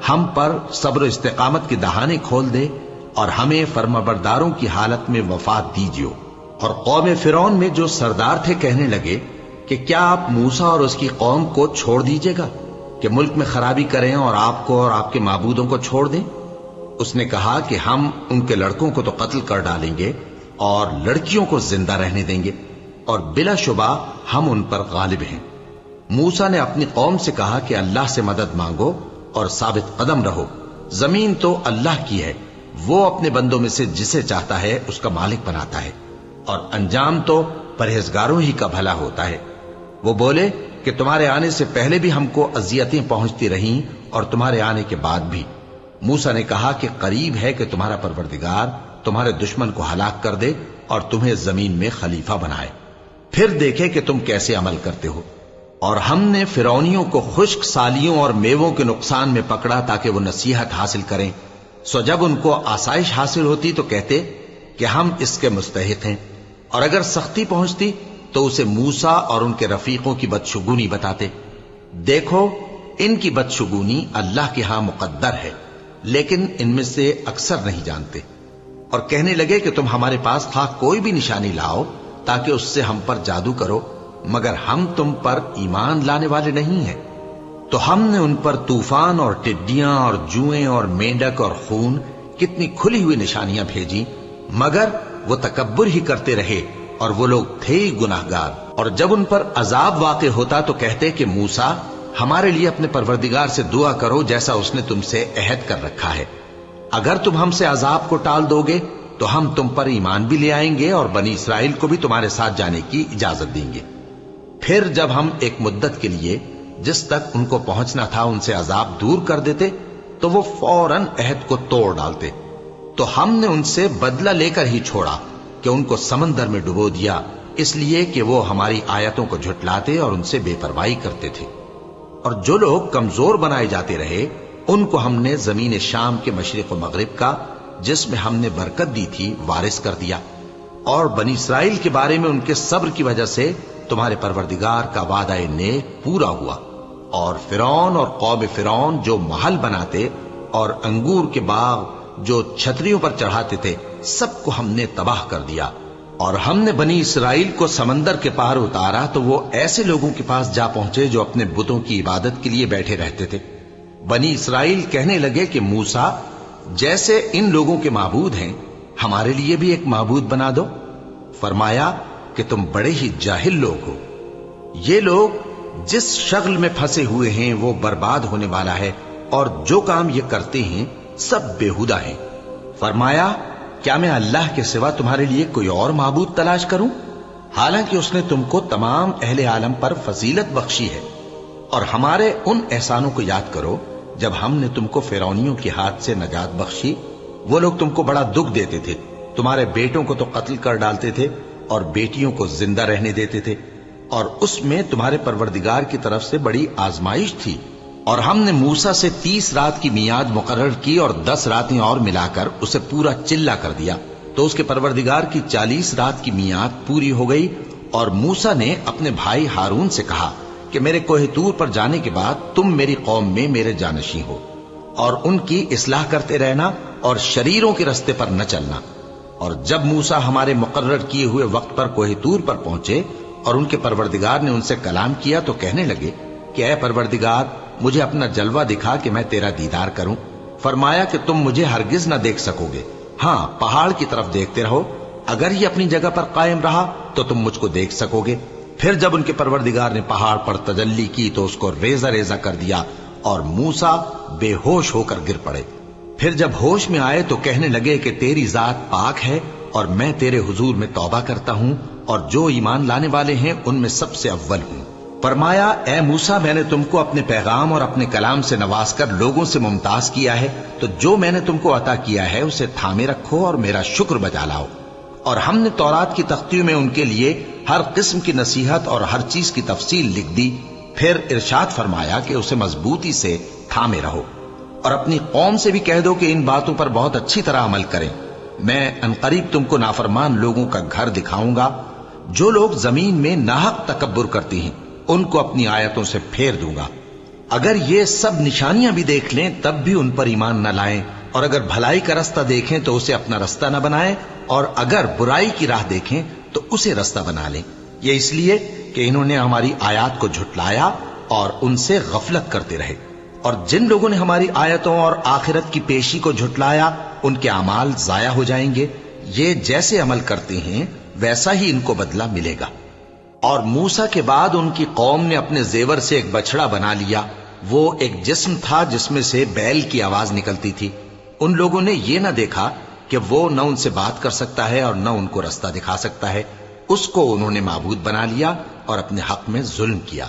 ہم پر صبر و استقامت کے دہانے کھول دے اور ہمیں فرمانبرداروں کی حالت میں وفات دیجیو۔ اور قوم فرعون میں جو سردار تھے کہنے لگے کہ کیا آپ موسیٰ اور اس کی قوم کو چھوڑ دیجیے گا کہ ملک میں خرابی کریں اور آپ کو اور آپ کے معبودوں کو چھوڑ دیں؟ اس نے کہا کہ ہم ان کے لڑکوں کو تو قتل کر ڈالیں گے اور لڑکیوں کو زندہ رہنے دیں گے، اور بلا شبہ ہم ان پر غالب ہیں۔ موسیٰ نے اپنی قوم سے کہا کہ اللہ سے مدد مانگو اور ثابت قدم رہو، زمین تو اللہ کی ہے، وہ اپنے بندوں میں سے جسے چاہتا ہے اس کا مالک بناتا ہے، اور انجام تو پرہیزگاروں ہی کا بھلا ہوتا ہے۔ وہ بولے کہ تمہارے آنے سے پہلے بھی ہم کو اذیتیں پہنچتی رہیں اور تمہارے آنے کے بعد بھی۔ موسیٰ نے کہا کہ قریب ہے کہ تمہارا پروردگار تمہارے دشمن کو ہلاک کر دے اور تمہیں زمین میں خلیفہ بنائے، پھر دیکھے کہ تم کیسے عمل کرتے ہو۔ اور ہم نے فرعونیوں کو خشک سالیوں اور میووں کے نقصان میں پکڑا تاکہ وہ نصیحت حاصل کریں، سو جب ان کو آسائش حاصل ہوتی تو کہتے کہ ہم اس کے مستحق ہیں، اور اگر سختی پہنچتی تو اسے موسیٰ اور ان کے رفیقوں کی بدشگونی بتاتے۔ دیکھو ان کی بدشگونی اللہ کے ہاں مقدر ہے، لیکن ان میں سے اکثر نہیں جانتے۔ اور کہنے لگے کہ تم ہمارے پاس خواہ کوئی بھی نشانی لاؤ تاکہ اس سے ہم پر جادو کرو، مگر ہم تم پر ایمان لانے والے نہیں ہیں۔ تو ہم نے ان پر طوفان اور ٹڈیاں اور جوئیں اور مینڈک اور خون کتنی کھلی ہوئی نشانیاں بھیجی، مگر وہ تکبر ہی کرتے رہے اور وہ لوگ تھے ہی گناہگار۔ اور جب ان پر عذاب واقع ہوتا تو کہتے کہ موسیٰ ہمارے لیے اپنے پروردگار سے دعا کرو جیسا اس نے تم سے عہد کر رکھا ہے، اگر تم ہم سے عذاب کو ٹال دو گے تو ہم تم پر ایمان بھی لے آئیں گے اور بنی اسرائیل کو بھی تمہارے ساتھ جانے کی اجازت دیں گے۔ پھر جب ہم ایک مدت کے لیے جس تک ان کو پہنچنا تھا ان سے عذاب دور کر دیتے تو وہ فوراً عہد کو توڑ ڈالتے، تو ہم نے ان سے بدلہ لے کر ہی چھوڑا کہ ان کو سمندر میں ڈبو دیا، اس لیے کہ وہ ہماری آیتوں کو جھٹلاتے اور ان سے بے پرواہی کرتے تھے۔ اور جو لوگ کمزور بنائے جاتے رہے ان کو ہم نے زمین شام کے مشرق و مغرب کا جس میں ہم نے برکت دی تھی وارث کر دیا، اور بنی اسرائیل کے بارے میں ان کے صبر کی وجہ سے تمہارے پروردگار کا وعدہ نیک پورا ہوا۔ اور فرعون اور قوم فرعون جو محل بناتے اور انگور کے باغ جو چھتریوں پر چڑھاتے تھے سب کو ہم نے تباہ کر دیا۔ اور ہم نے بنی اسرائیل کو سمندر کے پار اتارا تو وہ ایسے لوگوں کے پاس جا پہنچے جو اپنے بتوں کی عبادت کے لیے بیٹھے رہتے تھے۔ بنی اسرائیل کہنے لگے کہ موسیٰ جیسے ان لوگوں کے معبود ہیں ہمارے لیے بھی ایک معبود بنا دو۔ فرمایا کہ تم بڑے ہی جاہل لوگ ہو، یہ لوگ جس شغل میں پھنسے ہوئے ہیں وہ برباد ہونے والا ہے، اور جو کام یہ کرتے ہیں سب بےہودہ ہیں۔ فرمایا کیا میں اللہ کے سوا تمہارے لیے کوئی اور معبود تلاش کروں، حالانکہ اس نے تم کو تمام اہل عالم پر فضیلت بخشی ہے۔ اور ہمارے ان احسانوں کو یاد کرو جب ہم نے تم کو فرعونیوں کے ہاتھ سے نجات بخشی، وہ لوگ تم کو بڑا دکھ دیتے تھے، تمہارے بیٹوں کو تو قتل کر ڈالتے تھے اور بیٹیوں کو زندہ رہنے دیتے تھے، اور اس میں تمہارے پروردگار کی طرف سے بڑی آزمائش تھی۔ اور ہم نے موسیٰ سے 30 رات کی میعاد مقرر کی اور 10 راتیں اور ملا کر اسے پورا چلا کر دیا، تو اس کے پروردگار کی 40 رات کی میعاد پوری ہو گئی۔ اور موسیٰ نے اپنے بھائی ہارون سے کہا کہ میرے کوہ طور پر جانے کے بعد تم میری قوم میں میرے جانشین ہو، اور ان کی اصلاح کرتے رہنا اور شریروں کے رستے پر نہ چلنا۔ اور جب موسیٰ ہمارے مقرر کیے ہوئے وقت پر کوہ طور پر پہنچے اور ان کے پروردگار نے ان سے کلام کیا تو کہنے لگے کہ اے پروردگار، مجھے اپنا جلوہ دکھا کہ میں تیرا دیدار کروں۔ فرمایا کہ تم مجھے ہرگز نہ دیکھ سکو گے، ہاں پہاڑ کی طرف دیکھتے رہو، اگر یہ اپنی جگہ پر قائم رہا تو تم مجھ کو دیکھ سکو گے۔ پھر جب ان کے پروردگار نے پہاڑ پر تجلی کی تو اس کو ریزہ ریزہ کر دیا اور موسیٰ بے ہوش ہو کر گر پڑے۔ پھر جب ہوش میں آئے تو کہنے لگے کہ تیری ذات پاک ہے اور میں تیرے حضور میں توبہ کرتا ہوں اور جو ایمان لانے والے ہیں ان میں سب سے اول ہوں۔ فرمایا اے موسیٰ، میں نے تم کو اپنے پیغام اور اپنے کلام سے نواز کر لوگوں سے ممتاز کیا ہے، تو جو میں نے تم کو عطا کیا ہے اسے تھامے رکھو اور میرا شکر بجا لاؤ۔ اور ہم نے تورات کی تختیوں میں ان کے لیے ہر قسم کی نصیحت اور ہر چیز کی تفصیل لکھ دی۔ پھر ارشاد فرمایا کہ اسے مضبوطی سے تھامے رہو اور اپنی قوم سے بھی کہہ دو کہ ان باتوں پر بہت اچھی طرح عمل کریں۔ میں انقریب تم کو نافرمان لوگوں کا گھر دکھاؤں گا، جو لوگ زمین میں ناحق تکبر کرتے ہیں ان کو اپنی آیتوں سے پھیر دوں گا۔ اگر یہ سب نشانیاں بھی دیکھ لیں تب بھی ان پر ایمان نہ لائیں، اور اگر بھلائی کا رستہ دیکھیں تو اسے اپنا رستہ نہ بنائیں، اور اگر برائی کی راہ دیکھیں تو اسے رستہ بنا لیں۔ یہ اس لیے کہ انہوں نے ہماری آیات کو جھٹلایا اور ان سے غفلت کرتے رہے۔ اور جن لوگوں نے ہماری آیتوں اور آخرت کی پیشی کو جھٹلایا ان کے اعمال ضائع ہو جائیں گے۔ یہ جیسے عمل کرتے ہیں ویسا ہی ان کو بدلہ ملے گا۔ اور موسیٰ کے بعد ان کی قوم نے اپنے زیور سے ایک بچڑا بنا لیا، وہ ایک جسم تھا جس میں سے بیل کی آواز نکلتی تھی۔ ان لوگوں نے یہ نہ دیکھا کہ وہ نہ ان سے بات کر سکتا ہے اور نہ ان کو رستہ دکھا سکتا ہے، اس کو انہوں نے معبود بنا لیا اور اپنے حق میں ظلم کیا۔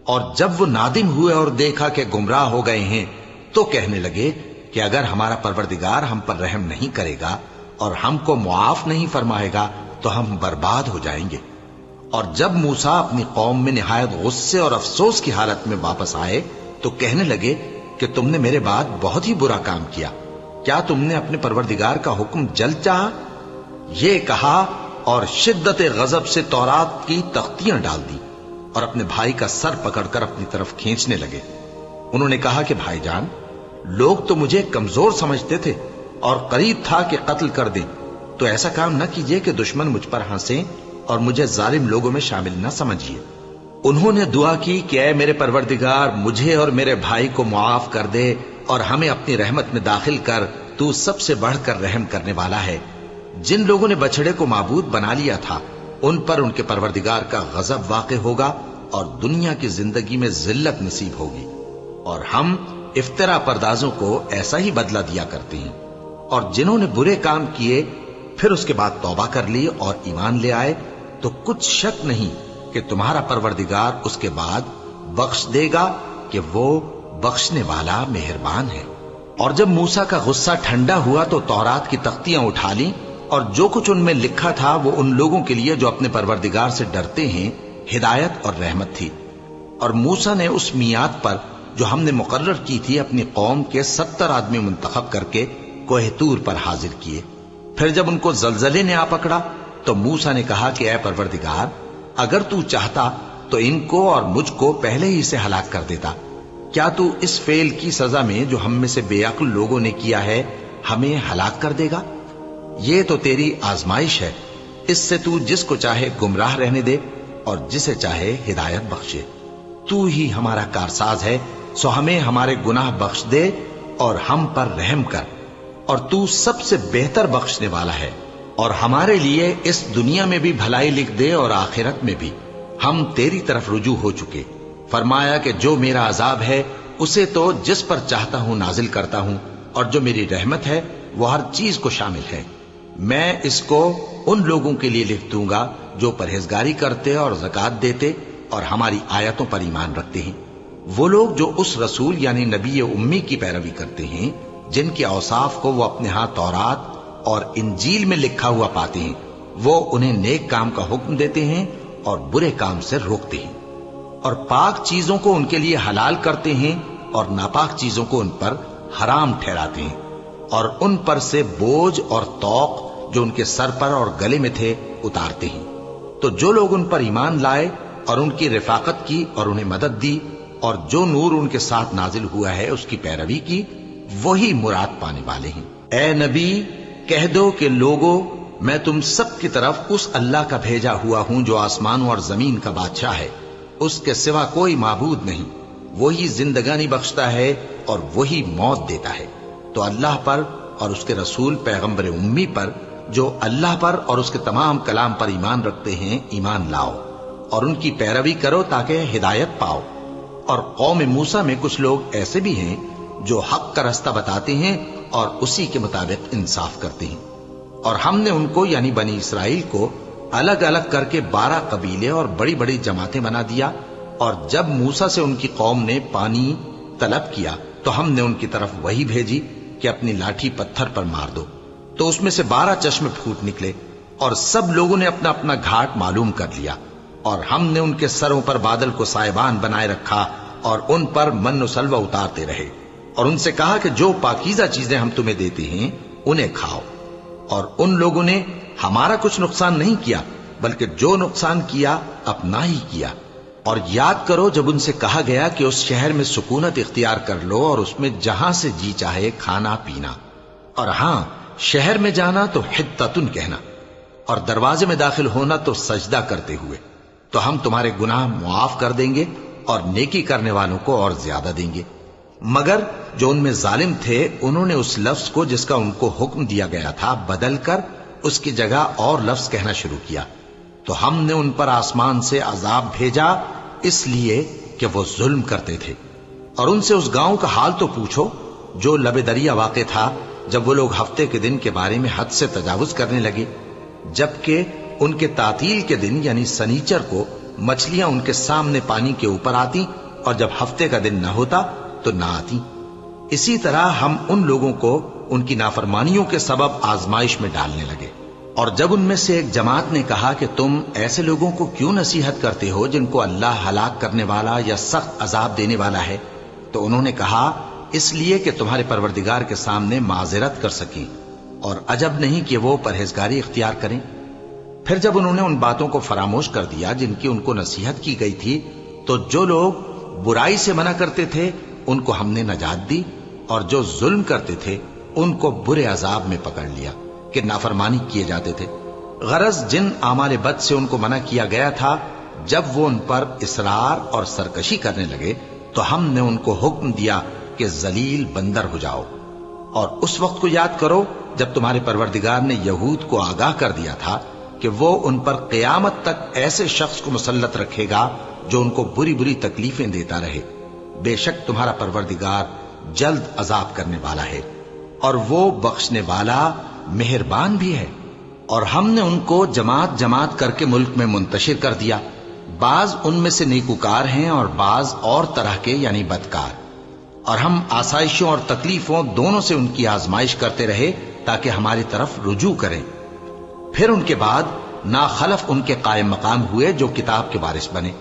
اور جب وہ نادم ہوئے اور دیکھا کہ گمراہ ہو گئے ہیں تو کہنے لگے کہ اگر ہمارا پروردگار ہم پر رحم نہیں کرے گا اور ہم کو معاف نہیں فرمائے گا تو ہم برباد ہو جائیں گے۔ اور جب موسیٰ اپنی قوم میں نہایت غصے اور افسوس کی حالت میں واپس آئے تو کہنے لگے کہ تم نے میرے بعد بہت ہی برا کام کیا، کیا تم نے اپنے پروردگار کا حکم جلد چاہا؟ یہ کہا اور شدت غضب سے تورات کی تختیاں ڈال دی اور اپنے بھائی کا سر پکڑ کر اپنی طرف کھینچنے لگے۔ انہوں نے کہا کہ بھائی جان، لوگ تو مجھے کمزور سمجھتے تھے اور قریب تھا کہ قتل کر دیں، تو ایسا کام نہ کیجیے کہ دشمن مجھ پر ہنسیں اور مجھے ظالم لوگوں میں شامل نہ سمجھیے۔ انہوں نے دعا کی کہ اے میرے پروردگار، مجھے اور میرے بھائی کو معاف کر دے اور ہمیں اپنی رحمت میں داخل کر، تو سب سے بڑھ کر رحم کرنے والا ہے۔ جن لوگوں نے بچڑے کو معبود بنا لیا تھا ان پر ان کے پروردگار کا غضب واقع ہوگا اور دنیا کی زندگی میں ذلت نصیب ہوگی، اور ہم افترا پردازوں کو ایسا ہی بدلہ دیا کرتے ہیں۔ اور جنہوں نے برے کام کیے پھر اس کے بعد توبہ کر لی اور ایمان لے آئے تو کچھ شک نہیں کہ تمہارا پروردگار اس کے بعد بخش دے گا کہ وہ بخشنے والا مہربان ہے۔ اور جب موسیٰ کا غصہ ٹھنڈا ہوا تو تورات کی تختیاں اٹھا لیں، اور جو کچھ ان میں لکھا تھا وہ ان لوگوں کے لیے جو اپنے پروردگار سے ڈرتے ہیں ہدایت اور رحمت تھی۔ اور موسیٰ نے اس میعاد پر جو ہم نے مقرر کی تھی اپنی قوم کے 70 آدمی منتخب کر کے کوہ طور پر حاضر کیے۔ پھر جب ان کو زلزلے نے آ پکڑا تو موسیٰ نے کہا کہ اے پروردگار، اگر تو چاہتا تو ان کو اور مجھ کو پہلے ہی سے ہلاک کر دیتا۔ کیا تو اس فعل کی سزا میں جو ہم میں سے بے عقل لوگوں نے کیا ہے ہمیں ہلاک کر دے گا؟ یہ تو تیری آزمائش ہے، اس سے تو جس کو چاہے گمراہ رہنے دے اور جسے چاہے ہدایت بخشے۔ تو ہی ہمارا کارساز ہے، سو ہمیں ہمارے گناہ بخش دے اور ہم پر رحم کر، اور تو سب سے بہتر بخشنے والا ہے۔ اور ہمارے لیے اس دنیا میں بھی بھلائی لکھ دے اور آخرت میں بھی، ہم تیری طرف رجوع ہو چکے۔ فرمایا کہ جو میرا عذاب ہے اسے تو جس پر چاہتا ہوں نازل کرتا ہوں، اور جو میری رحمت ہے وہ ہر چیز کو شامل ہے۔ میں اس کو ان لوگوں کے لیے لکھ دوں گا جو پرہیزگاری کرتے اور زکوٰۃ دیتے اور ہماری آیتوں پر ایمان رکھتے ہیں، وہ لوگ جو اس رسول یعنی نبی امی کی پیروی کرتے ہیں جن کے اوصاف کو وہ اپنے ہاں تورات اور انجیل میں لکھا ہوا پاتے ہیں۔ وہ انہیں نیک کام کا حکم دیتے ہیں اور برے کام سے روکتے ہیں، اور پاک چیزوں کو ان کے لیے حلال کرتے ہیں اور ناپاک چیزوں کو ان پر حرام ٹھہراتے ہیں، اور ان پر سے بوجھ اور طوق جو ان کے سر پر اور گلے میں تھے اتارتے ہیں۔ تو جو لوگ ان پر ایمان لائے اور ان کی رفاقت کی اور انہیں مدد دی اور جو نور ان کے ساتھ نازل ہوا ہے اس کی پیروی کی، وہی مراد پانے والے ہیں۔ اے نبی کہہ دو کہ لوگو، میں تم سب کی طرف اس اللہ کا بھیجا ہوا ہوں جو آسمانوں اور زمین کا بادشاہ ہے، اس کے سوا کوئی معبود نہیں، وہی زندگانی بخشتا ہے اور وہی موت دیتا ہے۔ تو اللہ پر اور اس کے رسول پیغمبر امی پر جو اللہ پر اور اس کے تمام کلام پر ایمان رکھتے ہیں ایمان لاؤ اور ان کی پیروی کرو تاکہ ہدایت پاؤ۔ اور قوم موسیٰ میں کچھ لوگ ایسے بھی ہیں جو حق کا رستہ بتاتے ہیں اور اسی کے مطابق انصاف کرتے ہیں، اور ہم نے ان کو یعنی بنی اسرائیل کو الگ الگ کر کے 12 قبیلے اور بڑی بڑی جماعتیں بنا دیا، اور جب موسیٰ سے ان کی قوم نے پانی طلب کیا تو ہم نے ان کی طرف وہی بھیجی کہ اپنی لاٹھی پتھر پر مار دو، تو اس میں سے 12 چشمے پھوٹ نکلے، اور سب لوگوں نے اپنا اپنا گھاٹ معلوم کر لیا، اور ہم نے ان کے سروں پر بادل کو سائبان بنائے رکھا اور ان پر من و سلوہ اتارتے رہے، اور ان سے کہا کہ جو پاکیزہ چیزیں ہم تمہیں دیتے ہیں انہیں کھاؤ، اور ان لوگوں نے ہمارا کچھ نقصان نہیں کیا بلکہ جو نقصان کیا اپنا ہی کیا۔ اور یاد کرو جب ان سے کہا گیا کہ اس شہر میں سکونت اختیار کر لو اور اس میں جہاں سے جی چاہے کھانا پینا، اور ہاں شہر میں جانا تو حتتن کہنا، اور دروازے میں داخل ہونا تو سجدہ کرتے ہوئے، تو ہم تمہارے گناہ معاف کر دیں گے اور نیکی کرنے والوں کو اور زیادہ دیں گے۔ مگر جو ان میں ظالم تھے انہوں نے اس لفظ کو جس کا ان کو حکم دیا گیا تھا بدل کر اس کی جگہ اور لفظ کہنا شروع کیا، تو ہم نے ان پر آسمان سے عذاب بھیجا اس لیے کہ وہ ظلم کرتے تھے۔ اور ان سے اس گاؤں کا حال تو پوچھو جو لب دریا واقع تھا، جب وہ لوگ ہفتے کے دن کے بارے میں حد سے تجاوز کرنے لگے، جبکہ ان کے تعطیل کے دن یعنی سنیچر کو مچھلیاں ان کے سامنے پانی کے اوپر آتی اور جب ہفتے کا دن نہ ہوتا تو نہ آتی۔ اسی طرح ہم ان لوگوں کو ان کی نافرمانیوں کے سبب آزمائش میں ڈالنے لگے۔ اور جب ان میں سے ایک جماعت نے کہا کہ تم ایسے لوگوں کو کیوں نصیحت کرتے ہو جن کو اللہ ہلاک کرنے والا یا سخت عذاب دینے والا ہے، تو انہوں نے کہا اس لیے کہ تمہارے پروردگار کے سامنے معذرت کر سکیں، اور عجب نہیں کہ وہ پرہیزگاری اختیار کریں۔ پھر جب انہوں نے ان باتوں کو فراموش کر دیا جن کی ان کو نصیحت کی گئی تھی، تو جو لوگ برائی سے منع کرتے تھے ان کو ہم نے نجات دی، اور جو ظلم کرتے تھے ان کو برے عذاب میں پکڑ لیا کہ نافرمانی کیے جاتے تھے۔ غرض جن اعمال بد سے ان کو منع کیا گیا تھا، جب وہ ان پر اصرار اور سرکشی کرنے لگے تو ہم نے ان کو حکم دیا کہ ذلیل بندر ہو جاؤ۔ اور اس وقت کو یاد کرو جب تمہارے پروردگار نے یہود کو آگاہ کر دیا تھا کہ وہ ان پر قیامت تک ایسے شخص کو مسلط رکھے گا جو ان کو بری بری تکلیفیں دیتا رہے۔ بے شک تمہارا پروردگار جلد عذاب کرنے والا ہے اور وہ بخشنے والا مہربان بھی ہے۔ اور ہم نے ان کو جماعت جماعت کر کے ملک میں منتشر کر دیا، بعض ان میں سے نیکوکار ہیں اور بعض اور طرح کے یعنی بدکار، اور ہم آسائشوں اور تکلیفوں دونوں سے ان کی آزمائش کرتے رہے تاکہ ہماری طرف رجوع کریں۔ پھر ان کے بعد ناخلف ان کے قائم مقام ہوئے جو کتاب کے وارث بنے۔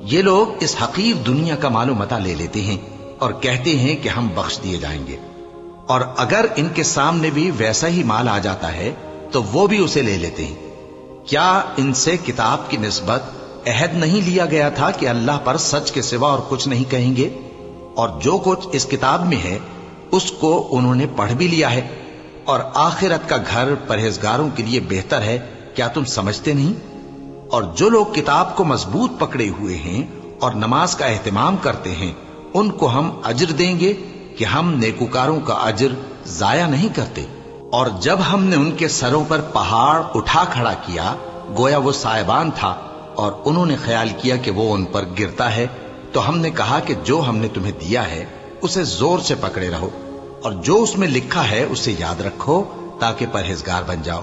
یہ لوگ اس حقیر دنیا کا مال و متاع لے لیتے ہیں اور کہتے ہیں کہ ہم بخش دیے جائیں گے، اور اگر ان کے سامنے بھی ویسا ہی مال آ جاتا ہے تو وہ بھی اسے لے لیتے ہیں۔ کیا ان سے کتاب کی نسبت عہد نہیں لیا گیا تھا کہ اللہ پر سچ کے سوا اور کچھ نہیں کہیں گے؟ اور جو کچھ اس کتاب میں ہے اس کو انہوں نے پڑھ بھی لیا ہے، اور آخرت کا گھر پرہیزگاروں کے لیے بہتر ہے، کیا تم سمجھتے نہیں؟ اور جو لوگ کتاب کو مضبوط پکڑے ہوئے ہیں اور نماز کا اہتمام کرتے ہیں ان کو ہم اجر دیں گے کہ ہم نیکوکاروں کا اجر ضائع نہیں کرتے۔ اور جب ہم نے ان کے سروں پر پہاڑ اٹھا کھڑا کیا گویا وہ سائبان تھا، اور انہوں نے خیال کیا کہ وہ ان پر گرتا ہے، تو ہم نے کہا کہ جو ہم نے تمہیں دیا ہے اسے زور سے پکڑے رہو، اور جو اس میں لکھا ہے اسے یاد رکھو تاکہ پرہیزگار بن جاؤ۔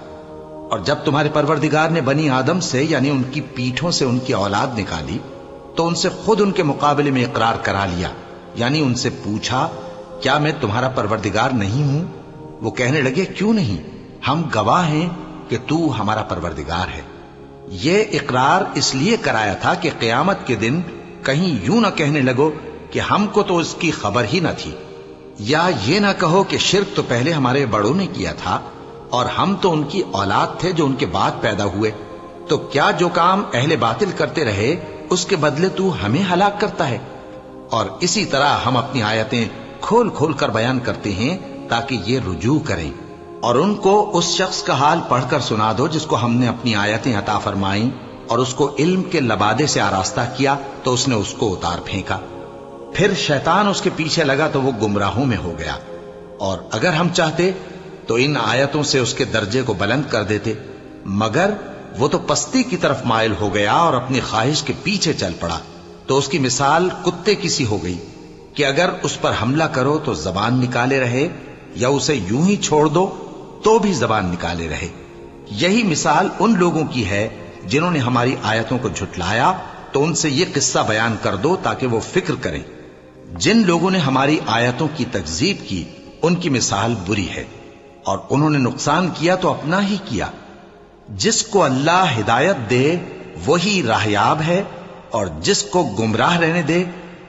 اور جب تمہارے پروردگار نے بنی آدم سے یعنی ان کی پیٹھوں سے ان کی اولاد نکالی تو ان سے خود ان کے مقابلے میں اقرار کرا لیا، یعنی ان سے پوچھا کیا میں تمہارا پروردگار نہیں ہوں؟ وہ کہنے لگے کیوں نہیں، ہم گواہ ہیں کہ تو ہمارا پروردگار ہے۔ یہ اقرار اس لیے کرایا تھا کہ قیامت کے دن کہیں یوں نہ کہنے لگو کہ ہم کو تو اس کی خبر ہی نہ تھی، یا یہ نہ کہو کہ شرک تو پہلے ہمارے بڑوں نے کیا تھا اور ہم تو ان کی اولاد تھے جو ان کے بعد پیدا ہوئے، تو کیا جو کام اہل باطل کرتے رہے اس کے بدلے تو ہمیں ہلاک کرتا ہے؟ اور اسی طرح ہم اپنی آیتیں کھول کھول کر بیان کرتے ہیں تاکہ یہ رجوع کریں، اور ان کو اس شخص کا حال پڑھ کر سنا دو جس کو ہم نے اپنی آیتیں عطا فرمائیں اور اس کو علم کے لبادے سے آراستہ کیا تو اس نے اس کو اتار پھینکا، پھر شیطان اس کے پیچھے لگا تو وہ گمراہوں میں ہو گیا، اور اگر ہم چاہتے تو ان آیتوں سے اس کے درجے کو بلند کر دیتے، مگر وہ تو پستی کی طرف مائل ہو گیا اور اپنی خواہش کے پیچھے چل پڑا، تو اس کی مثال کتے کی سی ہو گئی کہ اگر اس پر حملہ کرو تو زبان نکالے رہے، یا اسے یوں ہی چھوڑ دو تو بھی زبان نکالے رہے۔ یہی مثال ان لوگوں کی ہے جنہوں نے ہماری آیتوں کو جھٹلایا، تو ان سے یہ قصہ بیان کر دو تاکہ وہ فکر کریں۔ جن لوگوں نے ہماری آیتوں کی تکذیب کی ان کی مثال بری ہے، اور انہوں نے نقصان کیا تو اپنا ہی کیا۔ جس کو اللہ ہدایت دے وہی راہیاب ہے، اور جس کو گمراہ رہنے دے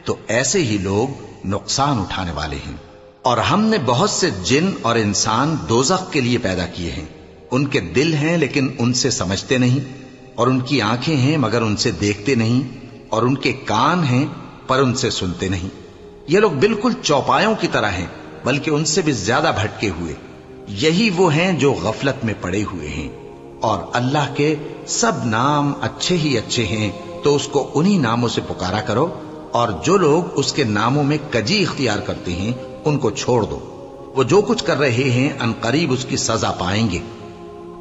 تو ایسے ہی لوگ نقصان اٹھانے والے ہیں۔ اور ہم نے بہت سے جن اور انسان دوزخ کے لیے پیدا کیے ہیں، ان کے دل ہیں لیکن ان سے سمجھتے نہیں، اور ان کی آنکھیں ہیں مگر ان سے دیکھتے نہیں، اور ان کے کان ہیں پر ان سے سنتے نہیں۔ یہ لوگ بالکل چوپایوں کی طرح ہیں، بلکہ ان سے بھی زیادہ بھٹکے ہوئے۔ یہی وہ ہیں جو غفلت میں پڑے ہوئے ہیں، اور اللہ کے سب نام اچھے ہی اچھے ہیں، تو اس کو انہی ناموں سے پکارا کرو، اور جو لوگ اس کے ناموں میں کجی اختیار کرتے ہیں ان کو چھوڑ دو، وہ جو کچھ کر رہے ہیں عنقریب اس کی سزا پائیں گے۔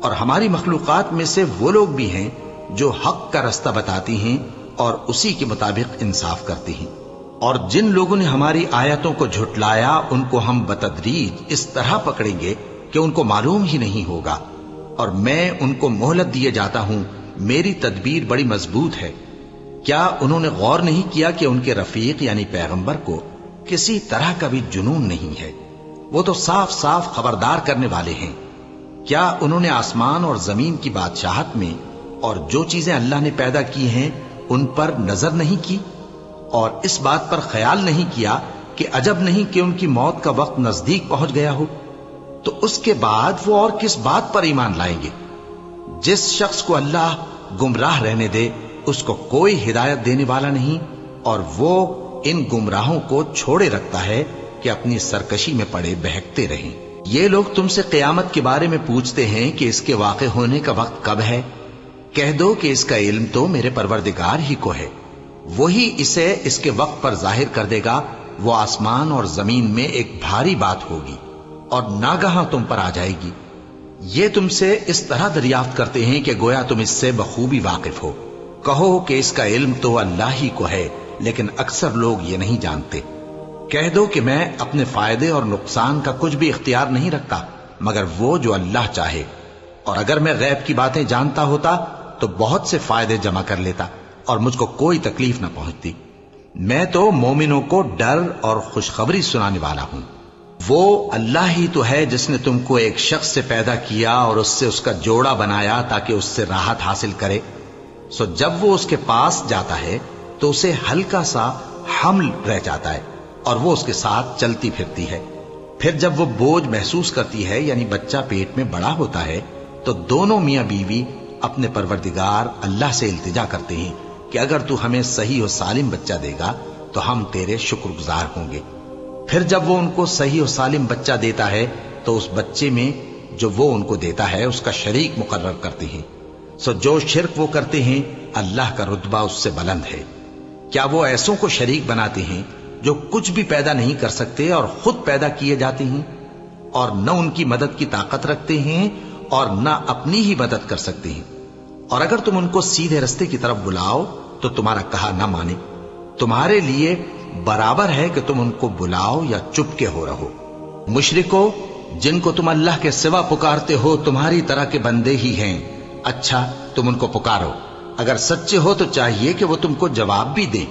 اور ہماری مخلوقات میں سے وہ لوگ بھی ہیں جو حق کا رستہ بتاتی ہیں اور اسی کے مطابق انصاف کرتی ہیں، اور جن لوگوں نے ہماری آیتوں کو جھٹلایا ان کو ہم بتدریج اس طرح پکڑیں گے کہ ان کو معلوم ہی نہیں ہوگا، اور میں ان کو مہلت دیے جاتا ہوں، میری تدبیر بڑی مضبوط ہے۔ کیا انہوں نے غور نہیں کیا کہ ان کے رفیق یعنی پیغمبر کو کسی طرح کا بھی جنون نہیں ہے، وہ تو صاف صاف خبردار کرنے والے ہیں۔ کیا انہوں نے آسمان اور زمین کی بادشاہت میں اور جو چیزیں اللہ نے پیدا کی ہیں ان پر نظر نہیں کی، اور اس بات پر خیال نہیں کیا کہ عجب نہیں کہ ان کی موت کا وقت نزدیک پہنچ گیا ہو؟ تو اس کے بعد وہ اور کس بات پر ایمان لائیں گے؟ جس شخص کو اللہ گمراہ رہنے دے اس کو کوئی ہدایت دینے والا نہیں، اور وہ ان گمراہوں کو چھوڑے رکھتا ہے کہ اپنی سرکشی میں پڑے بہکتے رہیں۔ یہ لوگ تم سے قیامت کے بارے میں پوچھتے ہیں کہ اس کے واقع ہونے کا وقت کب ہے؟ کہہ دو کہ اس کا علم تو میرے پروردگار ہی کو ہے، وہی اسے اس کے وقت پر ظاہر کر دے گا۔ وہ آسمان اور زمین میں ایک بھاری بات ہوگی اور ناگہاں تم پر آ جائے گی۔ یہ تم سے اس طرح دریافت کرتے ہیں کہ گویا تم اس سے بخوبی واقف ہو۔ کہو کہ اس کا علم تو اللہ ہی کو ہے، لیکن اکثر لوگ یہ نہیں جانتے۔ کہہ دو کہ میں اپنے فائدے اور نقصان کا کچھ بھی اختیار نہیں رکھتا مگر وہ جو اللہ چاہے، اور اگر میں غیب کی باتیں جانتا ہوتا تو بہت سے فائدے جمع کر لیتا اور مجھ کو کوئی تکلیف نہ پہنچتی۔ میں تو مومنوں کو ڈر اور خوشخبری سنانے والا ہوں۔ وہ اللہ ہی تو ہے جس نے تم کو ایک شخص سے پیدا کیا اور اس سے اس کا جوڑا بنایا تاکہ اس سے راحت حاصل کرے، سو جب وہ اس کے پاس جاتا ہے تو اسے ہلکا سا حمل رہ جاتا ہے اور وہ اس کے ساتھ چلتی پھرتی ہے۔ پھر جب وہ بوجھ محسوس کرتی ہے یعنی بچہ پیٹ میں بڑا ہوتا ہے تو دونوں میاں بیوی اپنے پروردگار اللہ سے التجا کرتے ہیں کہ اگر تو ہمیں صحیح و سالم بچہ دے گا تو ہم تیرے شکر گزار ہوں گے۔ پھر جب وہ ان کو صحیح و سالم بچہ دیتا ہے تو اس بچے میں جو وہ ان کو دیتا ہے اس کا شریک مقرر کرتے ہیں، سو جو شرک وہ کرتے ہیں اللہ کا رتبہ اس سے بلند ہے۔ کیا وہ ایسوں کو شریک بناتے ہیں جو کچھ بھی پیدا نہیں کر سکتے اور خود پیدا کیے جاتے ہیں، اور نہ ان کی مدد کی طاقت رکھتے ہیں اور نہ اپنی ہی مدد کر سکتے ہیں؟ اور اگر تم ان کو سیدھے رستے کی طرف بلاؤ تو تمہارا کہا نہ مانے، تمہارے لیے برابر ہے کہ تم ان کو بلاؤ یا چپ کے ہو رہو۔ مشرکو، جن کو تم اللہ کے سوا پکارتے ہو تمہاری طرح کے بندے ہی ہیں، اچھا تم ان کو پکارو، اگر سچے ہو تو چاہیے کہ وہ تم کو جواب بھی دیں۔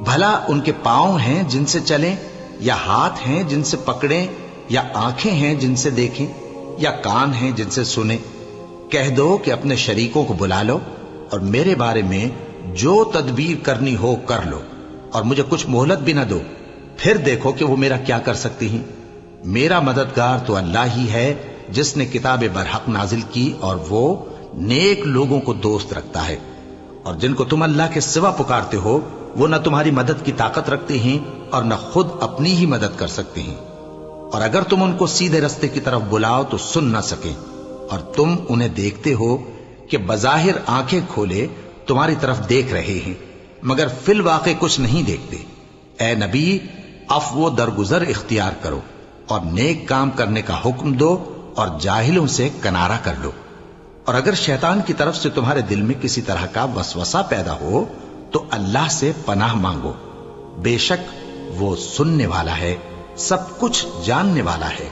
بھلا ان کے پاؤں ہیں جن سے چلیں، یا ہاتھ ہیں جن سے پکڑیں، یا آنکھیں ہیں جن سے دیکھیں، یا کان ہیں جن سے سنیں؟ کہہ دو کہ اپنے شریکوں کو بلا لو اور میرے بارے میں جو تدبیر کرنی ہو کر لو، اور مجھے کچھ مہلت بھی نہ دو، پھر دیکھو کہ وہ میرا کیا کر سکتی ہیں۔ میرا مددگار تو اللہ ہی ہے جس نے کتاب برحق نازل کی، اور وہ نیک لوگوں کو دوست رکھتا ہے۔ اور جن کو تم اللہ کے سوا پکارتے ہو وہ نہ تمہاری مدد کی طاقت رکھتے ہیں اور نہ خود اپنی ہی مدد کر سکتے ہیں، اور اگر تم ان کو سیدھے رستے کی طرف بلاؤ تو سن نہ سکیں، اور تم انہیں دیکھتے ہو کہ بظاہر آنکھیں کھولے تمہاری طرف دیکھ رہے ہیں مگر فی الواقع کچھ نہیں دیکھتے۔ اے نبی، عفو و درگزر اختیار کرو اور نیک کام کرنے کا حکم دو اور جاہلوں سے کنارہ کر لو۔ اور اگر شیطان کی طرف سے تمہارے دل میں کسی طرح کا وسوسہ پیدا ہو تو اللہ سے پناہ مانگو، بے شک وہ سننے والا ہے، سب کچھ جاننے والا ہے۔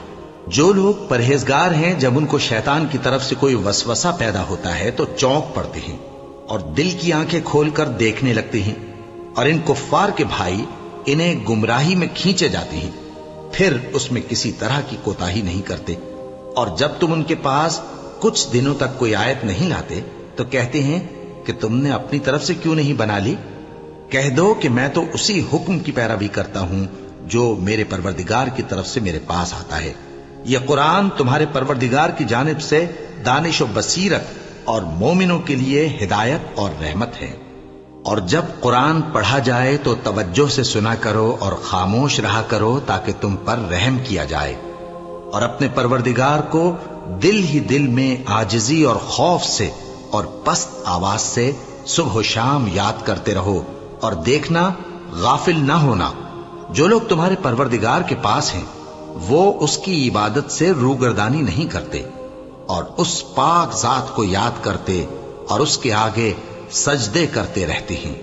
جو لوگ پرہیزگار ہیں جب ان کو شیطان کی طرف سے کوئی وسوسہ پیدا ہوتا ہے تو چونک پڑتے ہیں اور دل کی آنکھیں کھول کر دیکھنے لگتے ہیں، اور ان کفار کے بھائی انہیں گمراہی میں کھینچے جاتے ہیں، پھر اس میں کسی طرح کی کوتاہی نہیں کرتے۔ اور جب تم ان کے پاس کچھ دنوں تک کوئی آیت نہیں لاتے تو کہتے ہیں کہ تم نے اپنی طرف سے کیوں نہیں بنا لی؟ کہہ دو کہ میں تو اسی حکم کی پیروی کرتا ہوں جو میرے پروردگار کی طرف سے میرے پاس آتا ہے۔ یہ قرآن تمہارے پروردگار کی جانب سے دانش و بصیرت اور مومنوں کے لیے ہدایت اور رحمت ہے۔ اور جب قرآن پڑھا جائے تو توجہ سے سنا کرو اور خاموش رہا کرو تاکہ تم پر رحم کیا جائے، اور اپنے پروردگار کو دل ہی دل میں عاجزی اور خوف سے اور پست آواز سے صبح و شام یاد کرتے رہو، اور دیکھنا غافل نہ ہونا۔ جو لوگ تمہارے پروردگار کے پاس ہیں وہ اس کی عبادت سے روگردانی نہیں کرتے، اور اس پاک ذات کو یاد کرتے اور اس کے آگے سجدے کرتے رہتے ہیں۔